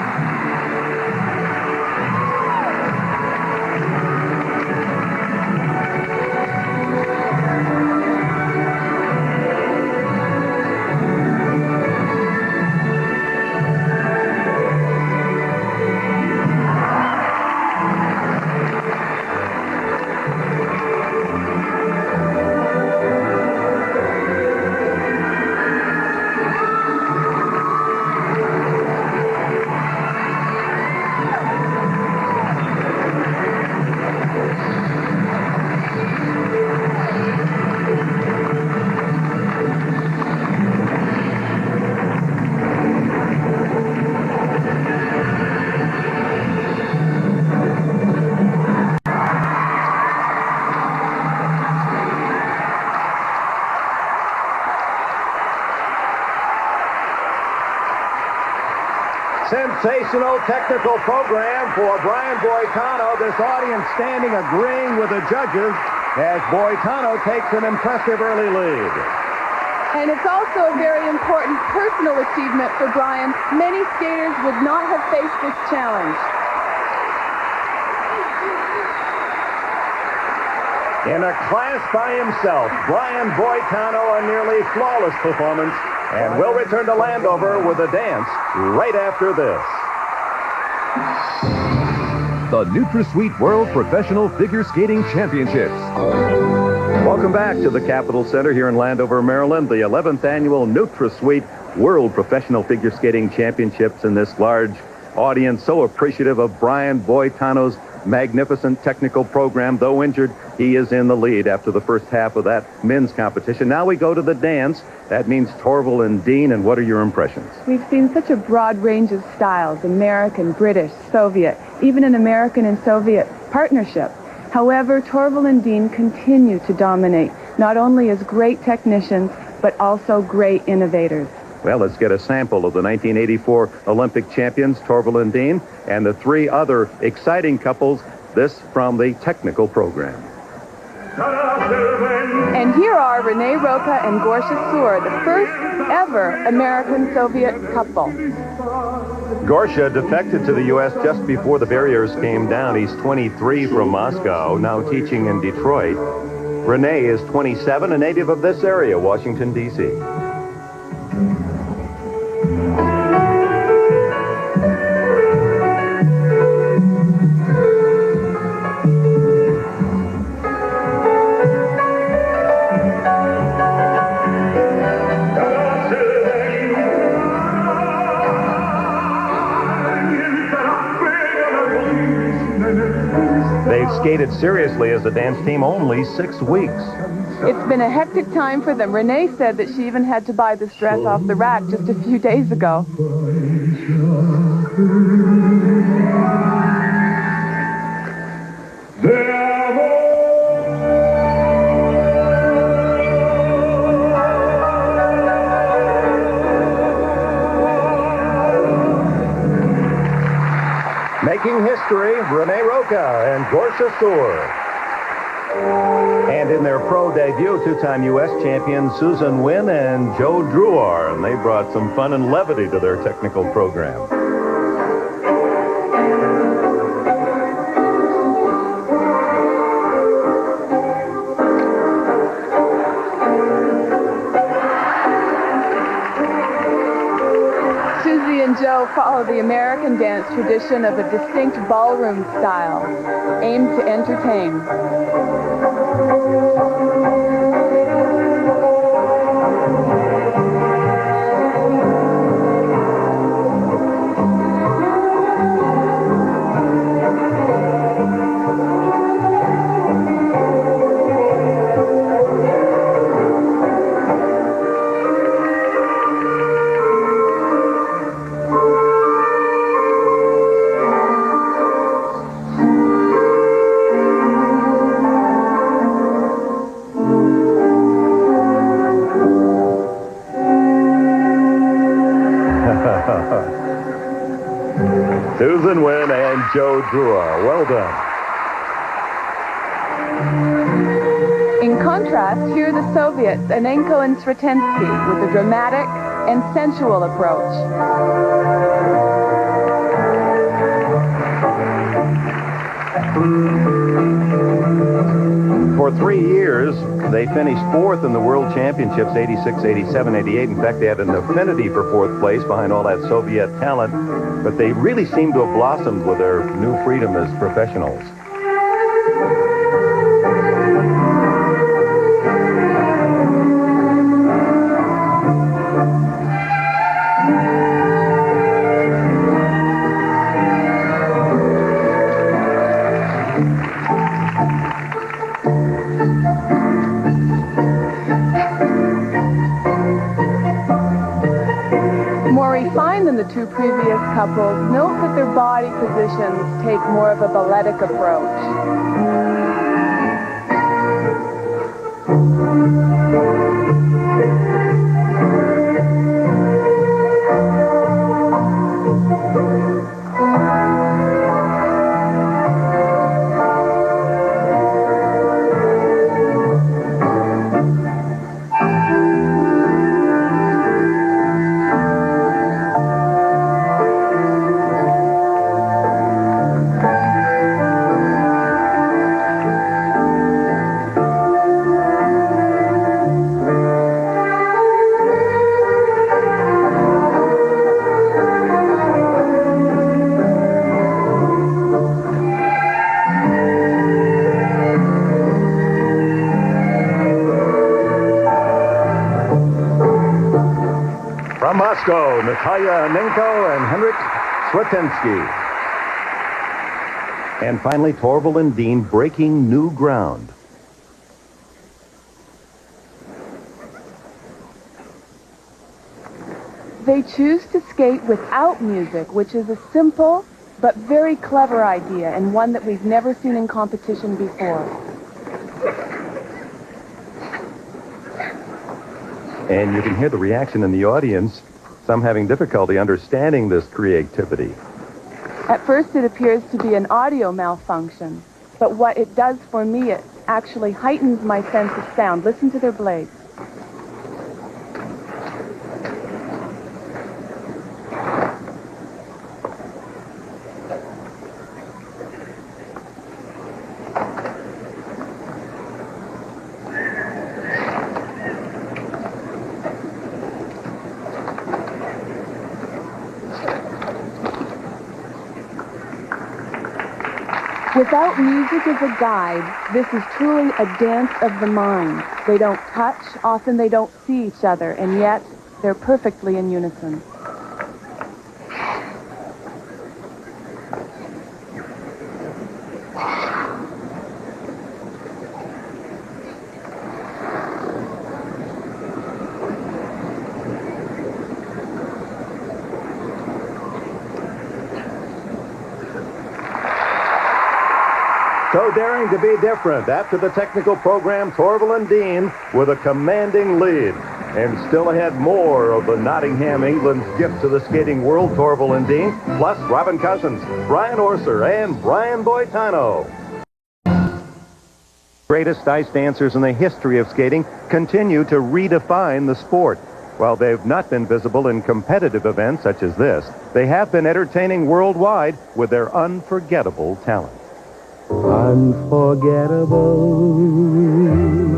Sensational technical program for Brian Boitano. This audience standing agreeing with the judges as Boitano takes an impressive early lead. And it's also a very important personal achievement for Brian. Many skaters would not have faced this challenge. In a class by himself, Brian Boitano, a nearly flawless performance. And we'll return to Landover with a dance right after this. The NutraSweet World Professional Figure Skating Championships. Welcome back to the Capitol Center here in Landover, Maryland. The 11th annual NutraSweet World Professional Figure Skating Championships, and this large audience so appreciative of Brian Boitano's magnificent technical program. Though injured, he is in the lead after the first half of that men's competition. Now we go to the dance. That means Torvill and Dean, and what are your impressions? We've seen such a broad range of styles, American, British, Soviet, even an American and Soviet partnership. However, Torvill and Dean continue to dominate, not only as great technicians, but also great innovators. Well, let's get a sample of the 1984 Olympic champions, Torvill and Dean, and the three other exciting couples, this from the technical program. And here are Renee Roca and Gorsha Sur, the first ever American-Soviet couple. Gorsha defected to the U.S. just before the barriers came down. He's 23 from Moscow, now teaching in Detroit. Renee is 27, a native of this area, Washington, D.C. They've skated seriously as a dance team only 6 weeks. It's been a hectic time for them. Renee said that she even had to buy this dress off the rack just a few days ago. Making history, Renee Roca and Gorsha Sur. And in their pro debut, two-time U.S. champions Susan Wynn and Joe Druar, and they brought some fun and levity to their technical program. Susie and Joe follow the American dance tradition of a distinct ballroom style, aimed to entertain. Susan Wynn and Joe Druar. Well done. In contrast, here are the Soviets, Anenko and Sretensky, with a dramatic and sensual approach. For 3 years, they finished fourth in the World Championships, 86, 87, 88. In fact, they had an affinity for fourth place behind all that Soviet talent, but they really seem to have blossomed with their new freedom as professionals. More refined than the two previous couples, note that their body positions take more of a balletic approach. From Moscow, Natalia Anenko and Henrik Sretensky. And finally, Torvill and Dean breaking new ground. They choose to skate without music, which is a simple but very clever idea, and one that we've never seen in competition before. And you can hear the reaction in the audience, some having difficulty understanding this creativity. At first it appears to be an audio malfunction, but what it does for me, actually heightens my sense of sound. Listen to their blades. Without music as a guide, this is truly a dance of the mind. They don't touch, often they don't see each other, and yet they're perfectly in unison. So daring to be different. After the technical program, Torvill and Dean with a commanding lead. And still ahead, more of the Nottingham, England's gift to the skating world, Torvill and Dean, plus Robin Cousins, Brian Orser, and Brian Boitano. Greatest ice dancers in the history of skating continue to redefine the sport. While they've not been visible in competitive events such as this, they have been entertaining worldwide with their unforgettable talent. Unforgettable,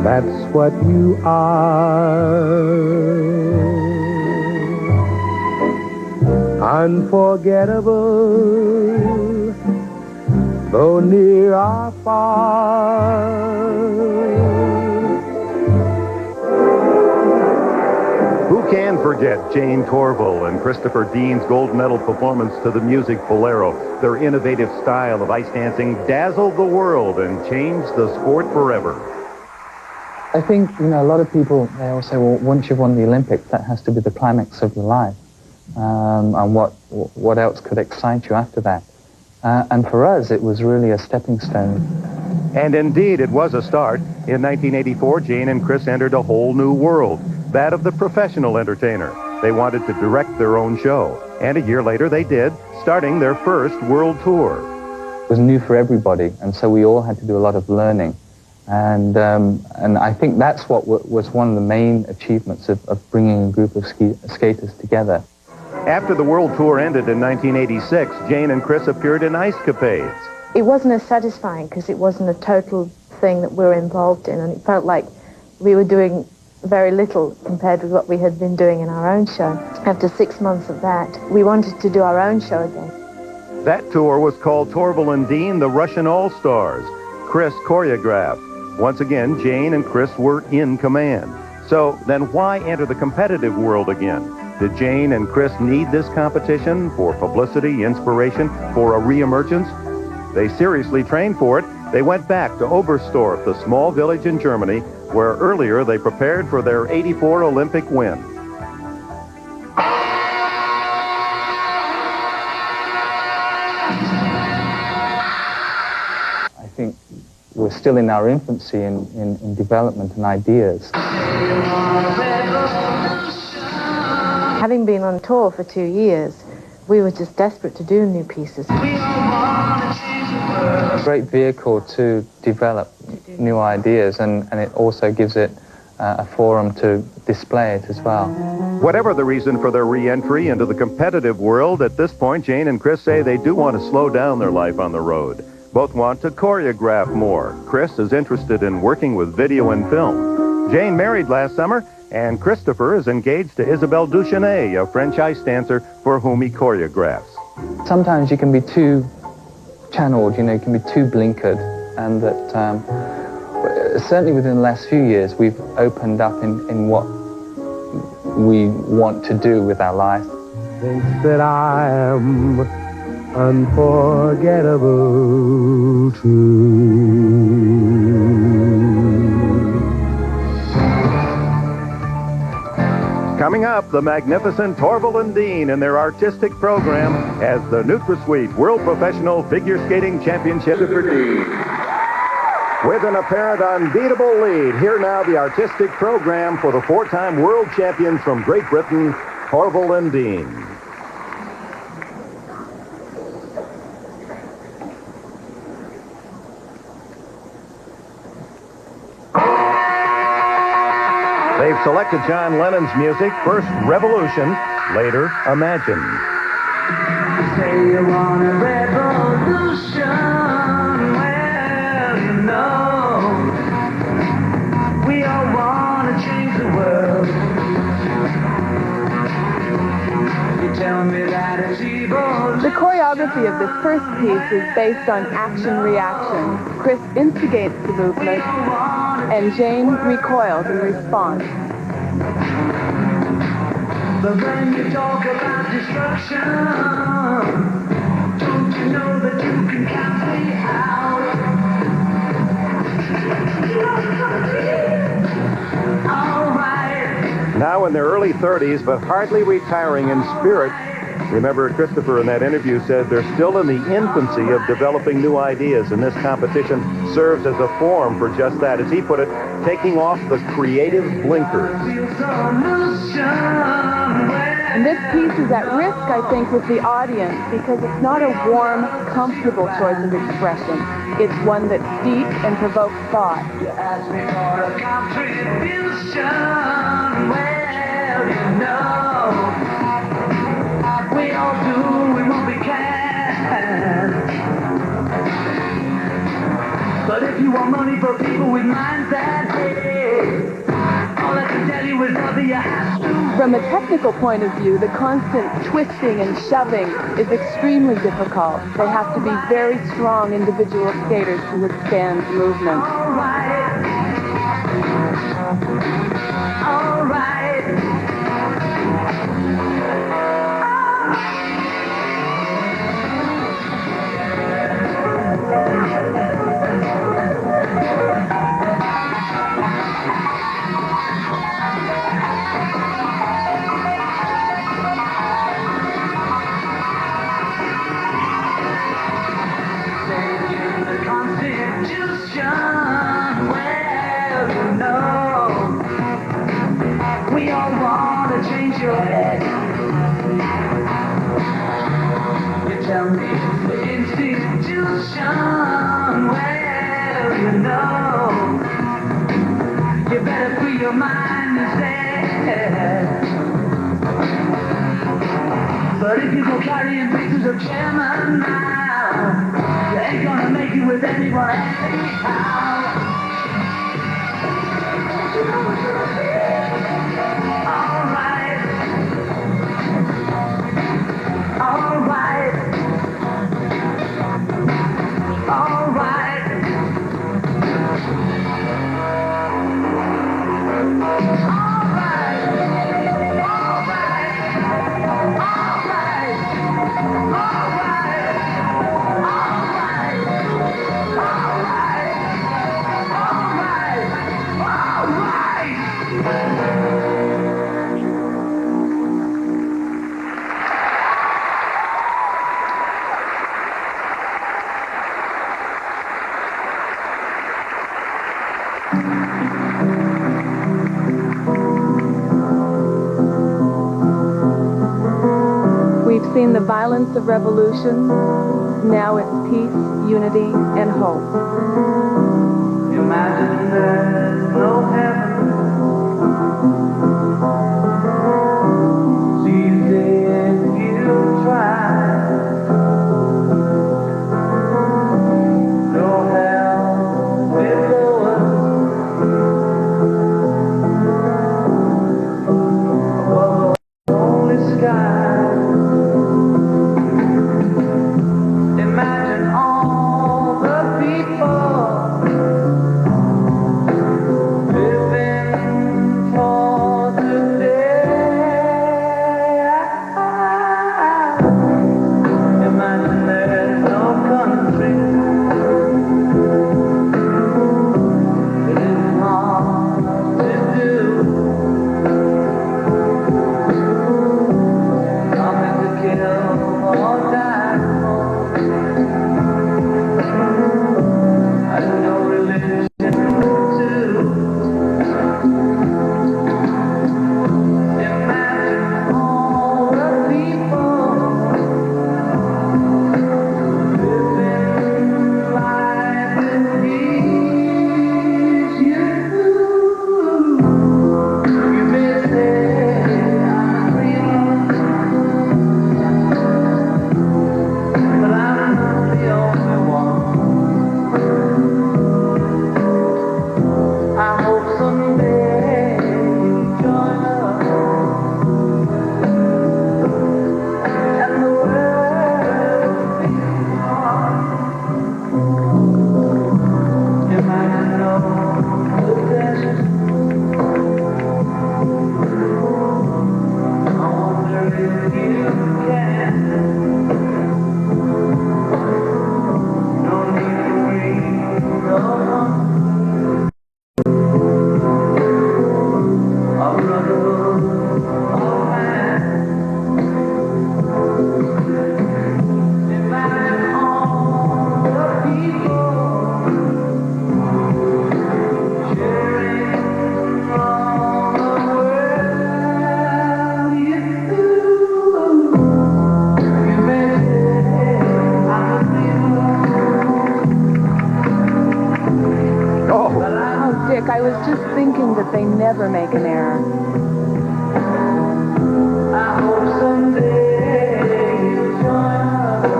that's what you are. Unforgettable, though near or far. Who can forget Jane Torvill and Christopher Dean's gold medal performance to the music Bolero? Their innovative style of ice dancing dazzled the world and changed the sport forever. I think, a lot of people, they all say, well, once you've won the Olympics, that has to be the climax of your life. And what else could excite you after that? And for us, it was really a stepping stone. And indeed, it was a start. In 1984, Jane and Chris entered a whole new world, that of the professional entertainer. They wanted to direct their own show. And a year later, they did, starting their first world tour. It was new for everybody, and so we all had to do a lot of learning. And I think that's what was one of the main achievements of bringing a group of skaters together. After the world tour ended in 1986, Jane and Chris appeared in Ice Capades. It wasn't as satisfying because it wasn't a total thing that we were involved in, and it felt like we were doing very little compared with what we had been doing in our own show. After 6 months of that, we wanted to do our own show again. That tour was called Torvill and Dean, the Russian All-Stars. Chris choreographed. Once again, Jane and Chris were in command. So then why enter the competitive world again? Did Jane and Chris need this competition for publicity, inspiration, for a reemergence? They seriously trained for it. They went back to Oberstdorf, the small village in Germany, where earlier they prepared for their '84 Olympic win. I think we're still in our infancy in development and ideas. Having been on tour for 2 years, we were just desperate to do new pieces. A great vehicle to develop new ideas, and it also gives it a forum to display it as well. Whatever the reason for their re-entry into the competitive world, at this point, Jane and Chris say they do want to slow down their life on the road. Both want to choreograph more. Chris is interested in working with video and film. Jane married last summer, and Christopher is engaged to Isabelle Duchesnay, a French ice dancer for whom he choreographs. Sometimes you can be too channeled, you can be too blinkered, and that certainly within the last few years we've opened up in what we want to do with our life. Thinks that I am unforgettable too. Coming up, the magnificent Torvill and Dean in their artistic program as the NutraSweet World Professional Figure Skating Championship. With an apparent unbeatable lead, here now the artistic program for the four-time world champions from Great Britain, Torvill and Dean. We've selected John Lennon's music, first Revolution, later Imagine. Say you want a revolution, well, you know, we all want to change the world. You tell me that it's evil. The choreography of this first piece is based on action-reaction. Chris instigates the movement, and Jane recoils in response. But when you talk about destruction, don't you know that you can count me out? All right. Now in their early 30s, but hardly retiring in spirit. Remember, Christopher in that interview said they're still in the infancy of developing new ideas, and this competition serves as a forum for just that. As he put it, taking off the creative blinkers. And this piece is at risk, I think, with the audience, because it's not a warm, comfortable choice of expression. It's one that's deep and provokes thought. You ask me for a contribution, well, you know, we all do what we can. But if you want money for people with minds that big, all I can tell you is whether you have to. From a technical point of view, the constant twisting and shoving is extremely difficult. They have to be very strong individual skaters to withstand the movement. All right. We all want to change your head. You tell me the institution, well, you know, you better free your mind instead. But if you go carrying pictures of chairman now, you ain't gonna make it with anyone anyhow. We've seen the violence of revolution. Now it's peace, unity, and hope. Imagine there's no heaven. It's easy if you try. No hell below us. Above the lonely sky. Imagine all the people living never make an error. I hope someday you'll join us,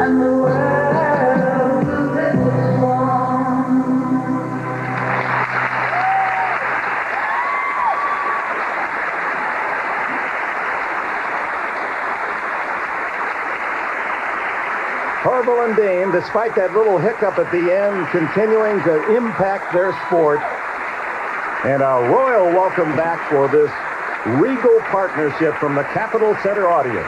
and the world will live on. Torvill and Dean, despite that little hiccup at the end, continuing to impact their sport. And a royal welcome back for this regal partnership from the Capitol Center audience.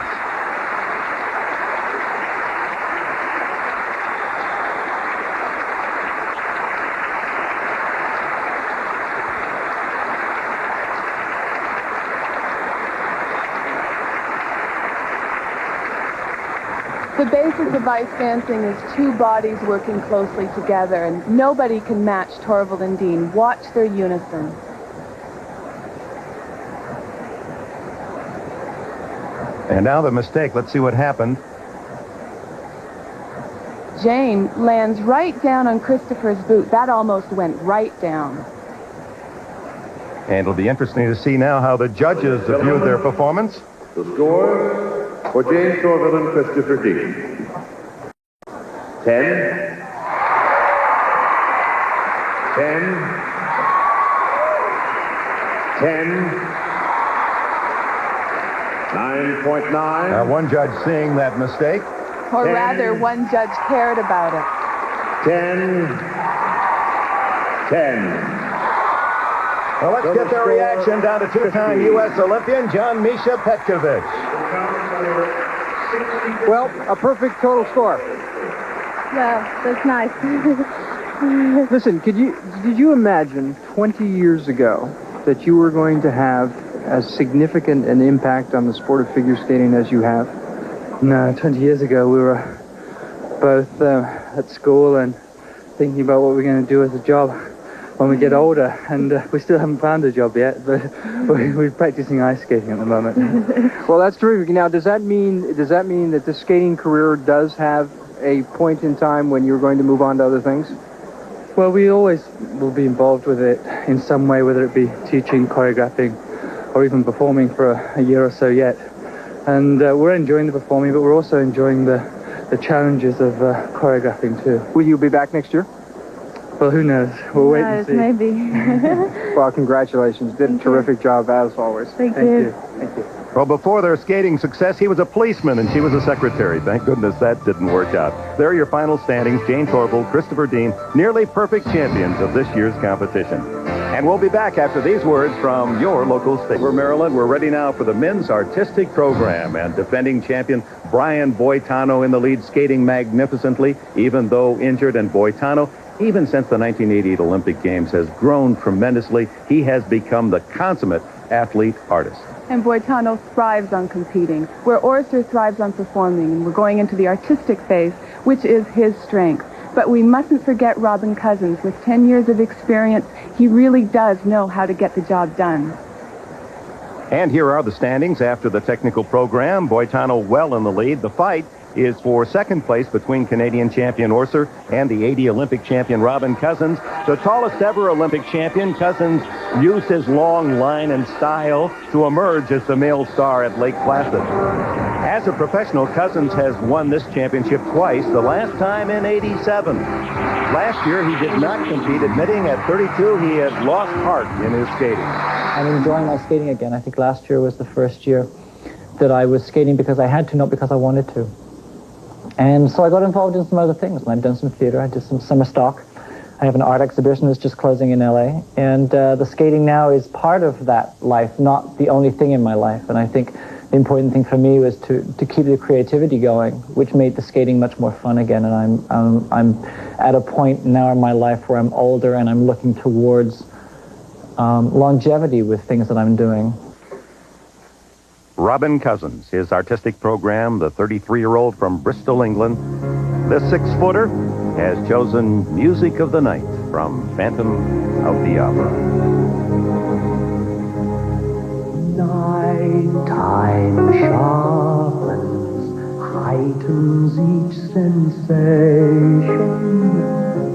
The basis of ice dancing is two bodies working closely together, and nobody can match Torvill and Dean. Watch their unison. And now the mistake. Let's see what happened. Jane lands right down on Christopher's boot. That almost went right down. And it'll be interesting to see now how the judges view their performance. The score for Jane Torvill and Christopher Dean. 10, 10, 10, 9.9. One judge seeing that mistake. Or 10, rather, one judge cared about it. 10, 10. Well, let's get their reaction down to two-time U.S. Olympian John Misha Petkovic. Well, a perfect total score. Yeah, that's nice. Listen, did you imagine 20 years ago that you were going to have as significant an impact on the sport of figure skating as you have? No, 20 years ago we were both at school and thinking about what we're going to do as a job when we get older, and we still haven't found a job yet, but we're practicing ice skating at the moment. Well, that's terrific. Now, does that mean that the skating career does have a point in time when you're going to move on to other things? Well, we always will be involved with it in some way, whether it be teaching, choreographing, or even performing for a year or so yet. And we're enjoying the performing, but we're also enjoying the challenges of choreographing too. Will you be back next year? Well, who knows? We'll wait and see. Maybe. Well, congratulations. Did a terrific job, as always. Thank you. Thank you. Well, before their skating success, he was a policeman and she was a secretary. Thank goodness that didn't work out. There are your final standings. Jane Torvill, Christopher Dean, nearly perfect champions of this year's competition. And we'll be back after these words from your local state. We're Maryland. We're ready now for the men's artistic program. And defending champion Brian Boitano in the lead, skating magnificently, even though injured. And Boitano, even since the 1988 Olympic Games, has grown tremendously. He has become the consummate athlete artist. And Boitano thrives on competing, where Orser thrives on performing, and we're going into the artistic phase, which is his strength. But we mustn't forget Robin Cousins. With 10 years of experience, he really does know how to get the job done. And here are the standings after the technical program. Boitano well in the lead. The fight is for second place between Canadian champion Orser and the 80 Olympic champion Robin Cousins. The tallest ever Olympic champion, Cousins used his long line and style to emerge as the male star at Lake Placid. As a professional, Cousins has won this championship twice, the last time in '87. Last year, he did not compete, admitting at 32 he had lost heart in his skating. I'm enjoying my skating again. I think last year was the first year that I was skating because I had to, not because I wanted to. And so I got involved in some other things. And I've done some theater. I did some summer stock. I have an art exhibition that's just closing in LA. And the skating now is part of that life, not the only thing in my life. And I think the important thing for me was to keep the creativity going, which made the skating much more fun again. And I'm at a point now in my life where I'm older and I'm looking towards longevity with things that I'm doing. Robin Cousins, his artistic program, the 33-year-old from Bristol, England. The 6-footer has chosen Music of the Night from Phantom of the Opera. Nighttime sharpens, heightens each sensation.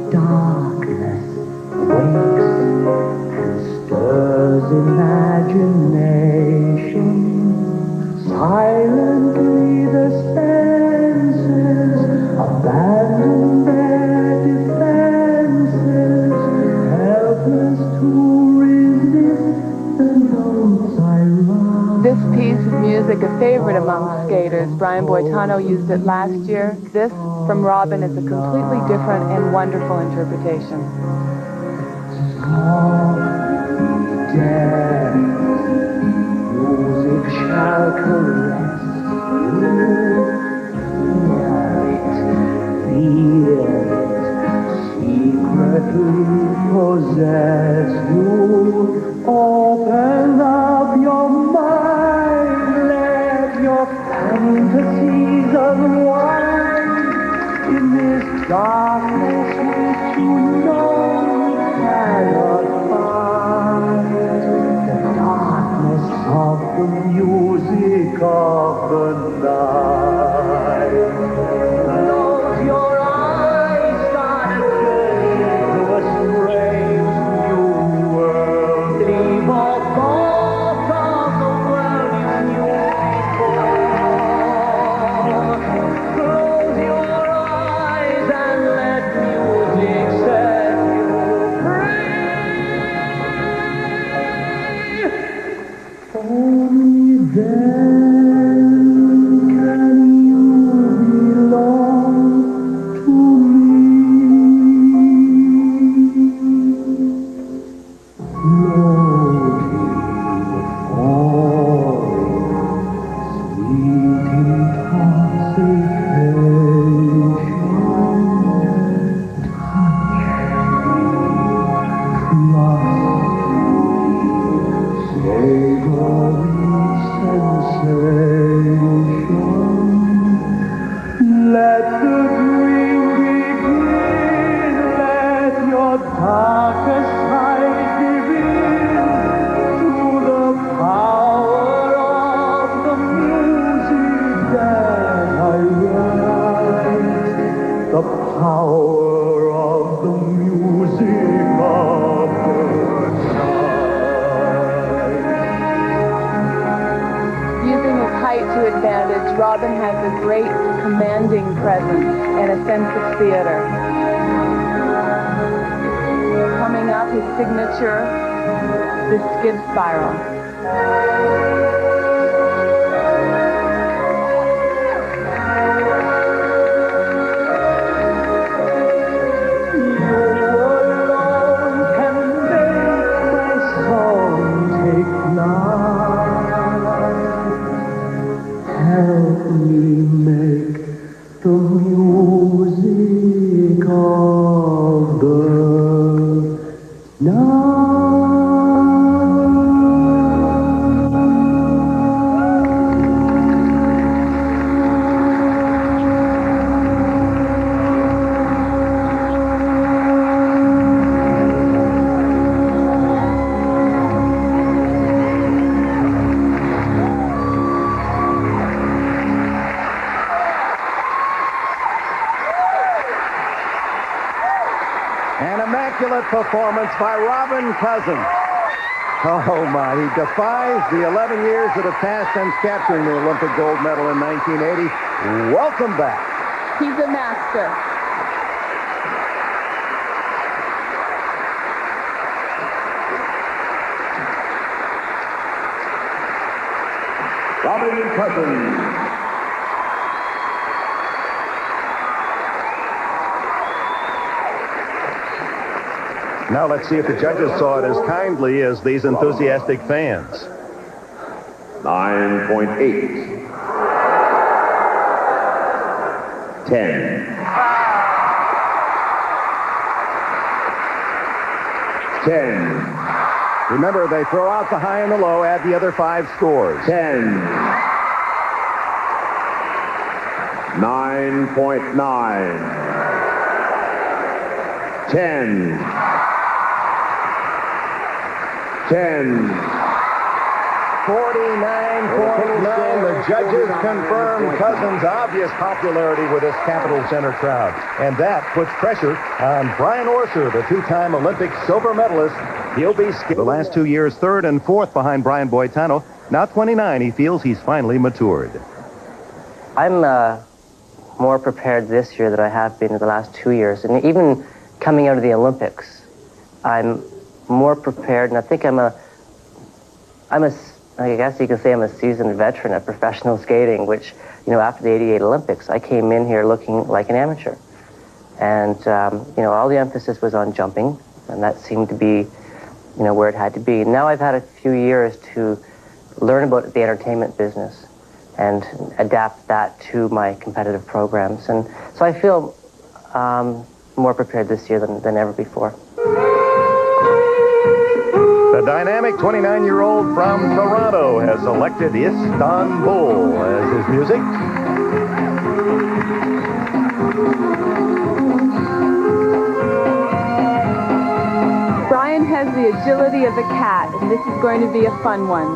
Darkness stirs imagination. Silently the senses abandon their defenses, helpless to resist the notes I write. This piece of music, a favorite among skaters. Brian Boitano used it last year. This, from Robin, is a completely different and wonderful interpretation. Music shall caress you. Hear it, secretly possess you. Open up your mind, let your fantasies unwind in this darkness which you know you cannot find. The darkness of the music of the night. Close your eyes, start a journey to a strange new world. Leave all thoughts of the world you knew before. Close your eyes and let music set you free. Only then can you belong to me. Floating, falling, sweet intoxication. Let the dream begin, let your darkest side give in to the power of the music that I write, the power of the music of the Using his height to advantage, Robin has a great commanding presence and a sense of theater. Coming up, his signature, the skid spiral. Help me make the music of the night. An immaculate performance by Robin Cousins. Oh, my. He defies the 11 years that have passed since capturing the Olympic gold medal in 1980. Welcome back. He's a master. Robin Cousins. Now let's see if the judges saw it as kindly as these enthusiastic fans. 9.8. 10. 10. Remember, they throw out the high and the low, add the other 5 scores. 10. 9.9. 10. 10. 49.9. The judges confirm Cousins' obvious popularity with this Capitol Center crowd. And that puts pressure on Brian Orser, the two-time Olympic silver medalist. He'll be the last 2 years, third and fourth behind Brian Boitano. Now 29, he feels he's finally matured. I'm more prepared this year than I have been in the last 2 years. And even coming out of the Olympics, I'm more prepared, and I think I guess you could say I'm a seasoned veteran at professional skating, which, you know, after the '88 Olympics, I came in here looking like an amateur. And, you know, all the emphasis was on jumping, and that seemed to be, you know, where it had to be. Now I've had a few years to learn about the entertainment business and adapt that to my competitive programs. And so I feel more prepared this year than ever before. The dynamic 29-year-old from Toronto has selected Istanbul as his music. Brian has the agility of a cat, and this is going to be a fun one.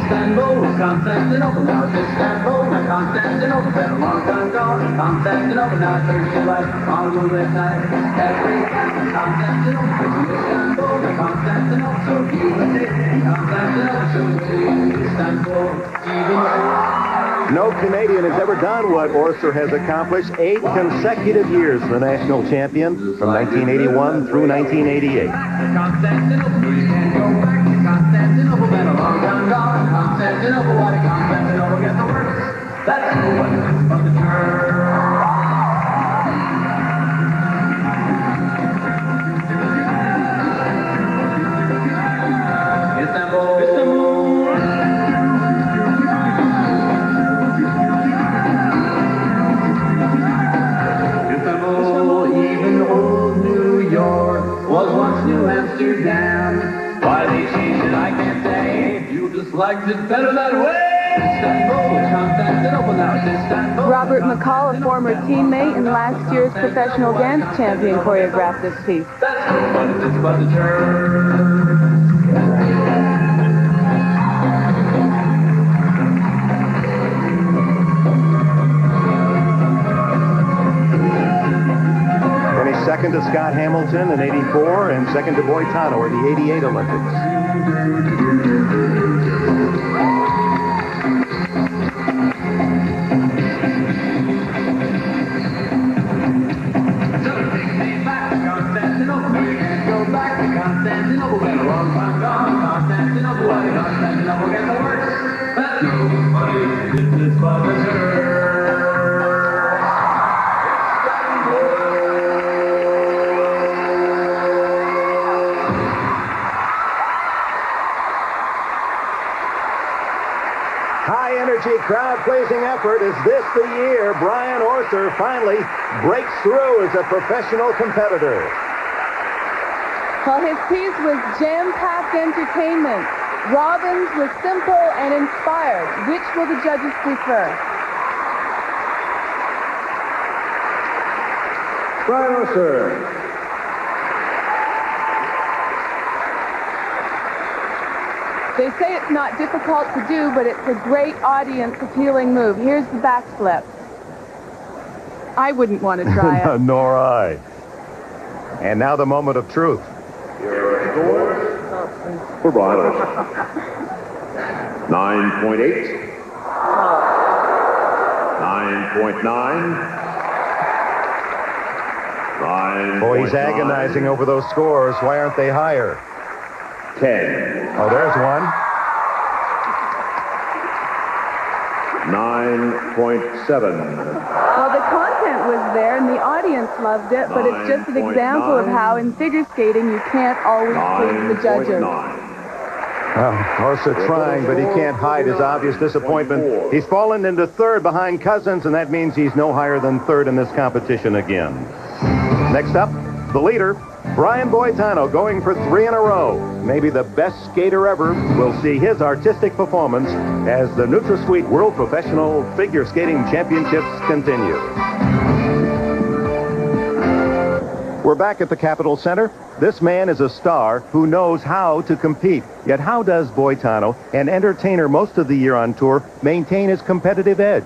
Istanbul, Constantinople, now it's Istanbul, now Constantinople, been a long time gone. Constantinople, now Thursday light, on the red night. Every time, Constantinople, Istanbul, now Constantinople, so you and me, Constantinople, so Istanbul, even No Canadian has ever done what Orser has accomplished. 8 consecutive years the national champion from 1981 through 1988. Constantinople, no, you can't go back to Constantinople, been a long time gone. Constantinople, why Constantinople get the works? That's the one of the turn. Istanbul. Even old New York was once New Amsterdam. Why they changed it, I can't say. You just liked it better that way. Robert McCall, a former teammate and last year's professional dance champion, choreographed this piece. That's no fun, it's but the turn. 22nd to Scott Hamilton in '84 and second to Boitano in the '88 Olympics. High-energy, crowd-pleasing effort. Is this the year Brian Orser finally breaks through as a professional competitor? Well, his piece was jam-packed entertainment. Robin's was simple and inspired. Which will the judges prefer? Brian Orser. They say it's not difficult to do, but it's a great audience-appealing move. Here's the backflip. I wouldn't want to try it. Nor I. And now the moment of truth. Your scores for Brian Orser. 9.8. 9.9. Boy, he's agonizing over those scores. Why aren't they higher? 10. Oh, there's one. 9.7. Well, the content was there, and the audience loved it, but it's just an example of how in figure skating you can't always please the judges. Orser trying, but he can't hide his obvious disappointment. He's fallen into third behind Cousins, and that means he's no higher than third in this competition again. Next up, the leader, Brian Boitano, going for 3 in a row. Maybe the best skater ever will see his artistic performance as the NutraSweet World Professional Figure Skating Championships continue. We're back at the Capitol Center. This man is a star who knows how to compete. Yet how does Boitano, an entertainer most of the year on tour, maintain his competitive edge?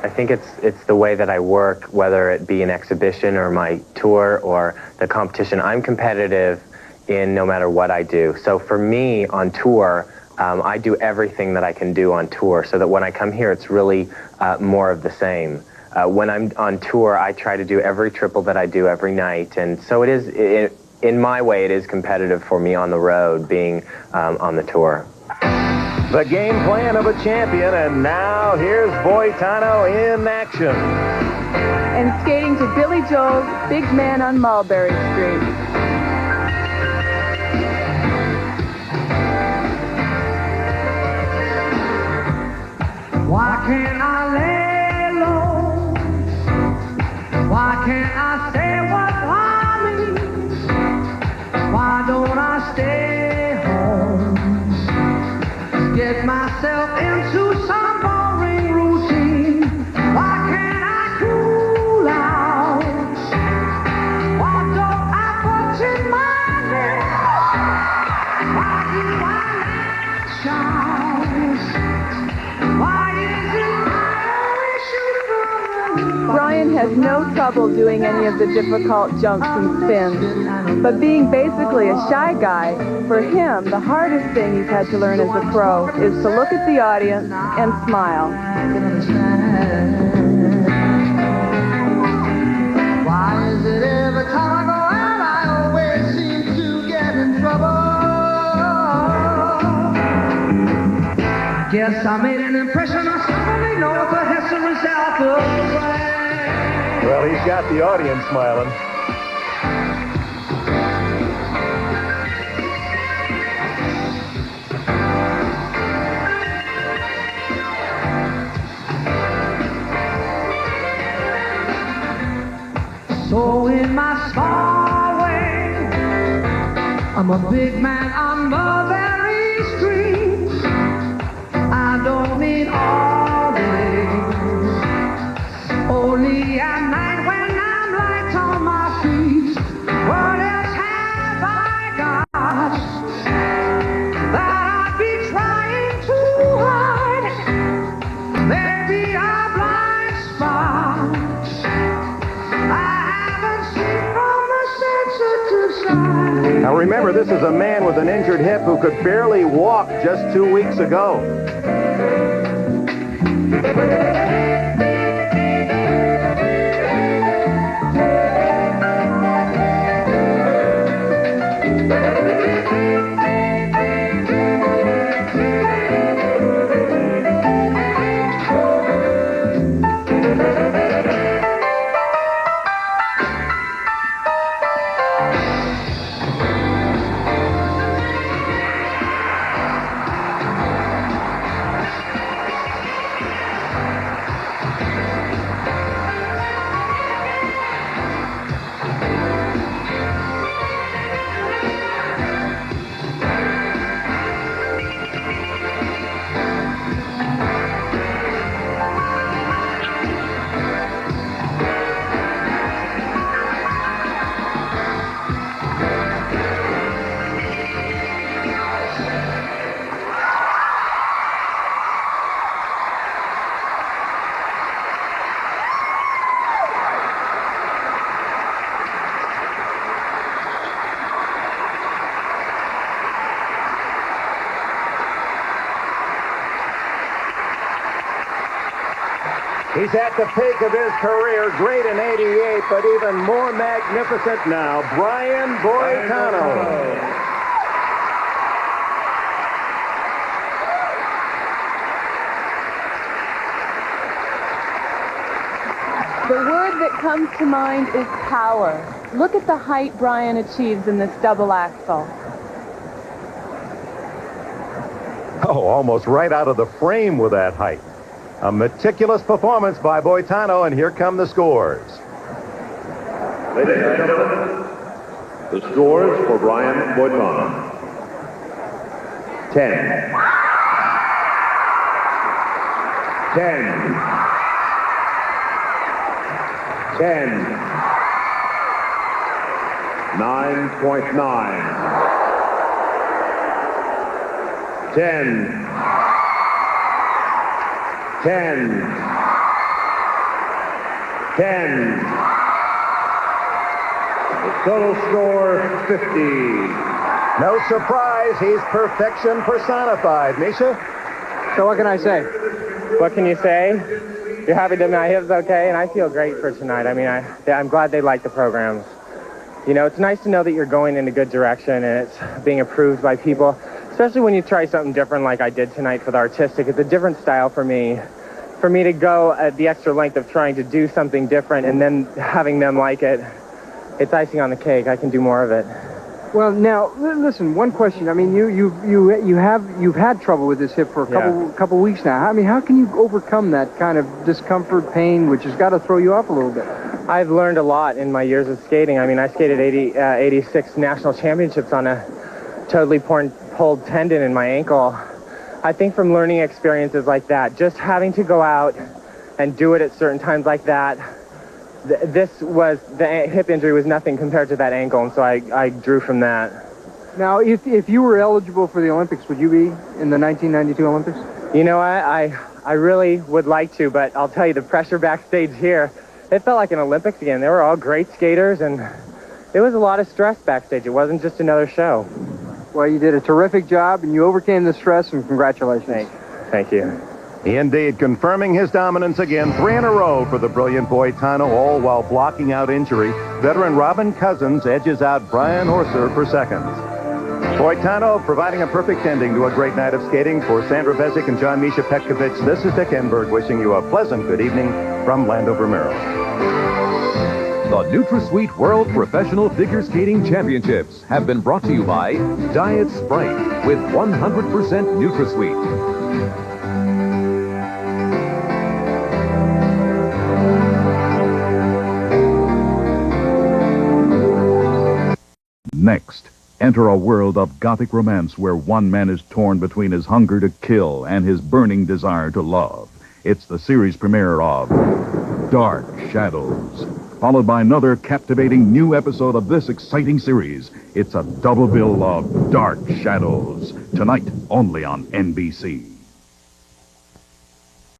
I think it's the way that I work, whether it be an exhibition or my tour or the competition. I'm competitive in no matter what I do. So for me on tour, I do everything that I can do on tour so that when I come here, it's really more of the same. When I'm on tour, I try to do every triple that I do every night. And so it is, in my way, it is competitive for me on the road, being on the tour. The game plan of a champion, and now here's Boitano in action. And skating to Billy Joel's Big Man on Mulberry Street. Why can't I lay low? Why can't I say what I mean? Why don't I stay home? Get myself into some boring routine. Why can't I cool out? Why don't I put in my lips? Why do I not shout? Why Brian has no trouble doing any of the difficult jumps and spins. But being basically a shy guy, for him, the hardest thing he's had to learn as a pro is to look at the audience and smile. Why is it every time I go out, I always seem to get in trouble? Guess I made an impression on somebody, know what the hell's the result of. Well, he's got the audience smiling. So in my small way, I'm a big man on Mulberry Street. I don't mean all day, only at night when I'm light on my feet. What else have I got that I'd be trying to hide? Maybe a blind spot I haven't seen from the sensitive side. Now remember, this is a man with an injured hip who could barely walk just 2 weeks ago. He's at the peak of his career, great in '88, but even more magnificent now, Brian Boitano. The word that comes to mind is power. Look at the height Brian achieves in this double axel. Oh, almost right out of the frame with that height. A meticulous performance by Boitano, and here come the scores. Ladies and gentlemen, the scores for Brian Boitano. 10. 10. 10. 9.9. 10. 10. 10. The total score, 50. No surprise, he's perfection personified. Misha? So what can I say? What can you say? You're happy that my hip's okay, and I feel great for tonight. I mean, I'm glad they like the programs. You know, it's nice to know that you're going in a good direction and it's being approved by people, especially when you try something different like I did tonight for the artistic. It's a different style for me. For me to go at the extra length of trying to do something different and then having them like it, it's icing on the cake. I can do more of it. Well, now listen. One question. I mean, you've had trouble with this hip for a couple weeks now. I mean, how can you overcome that kind of discomfort, pain, which has got to throw you off a little bit? I've learned a lot in my years of skating. I mean, I skated 86 national championships on a totally pulled tendon in my ankle. I think from learning experiences like that, just having to go out and do it at certain times like that, the hip injury was nothing compared to that ankle, and so I drew from that. Now, if you were eligible for the Olympics, would you be in the 1992 Olympics? You know, I really would like to, but I'll tell you, the pressure backstage here, it felt like an Olympics again. They were all great skaters, and it was a lot of stress backstage. It wasn't just another show. Well, you did a terrific job, and you overcame the stress, and congratulations. Thank you. Indeed, confirming his dominance again, 3 in a row for the brilliant Boitano, all while blocking out injury. Veteran Robin Cousins edges out Brian Orser for seconds. Boitano providing a perfect ending to a great night of skating. For Sandra Vezic and John Misha Petkovich, this is Dick Enberg wishing you a pleasant good evening from Landover, Maryland. The NutraSweet World Professional Figure Skating Championships have been brought to you by Diet Sprite with 100% NutraSweet. Next, enter a world of gothic romance where one man is torn between his hunger to kill and his burning desire to love. It's the series premiere of Dark Shadows, followed by another captivating new episode of this exciting series. It's a double bill of Dark Shadows, tonight only on NBC.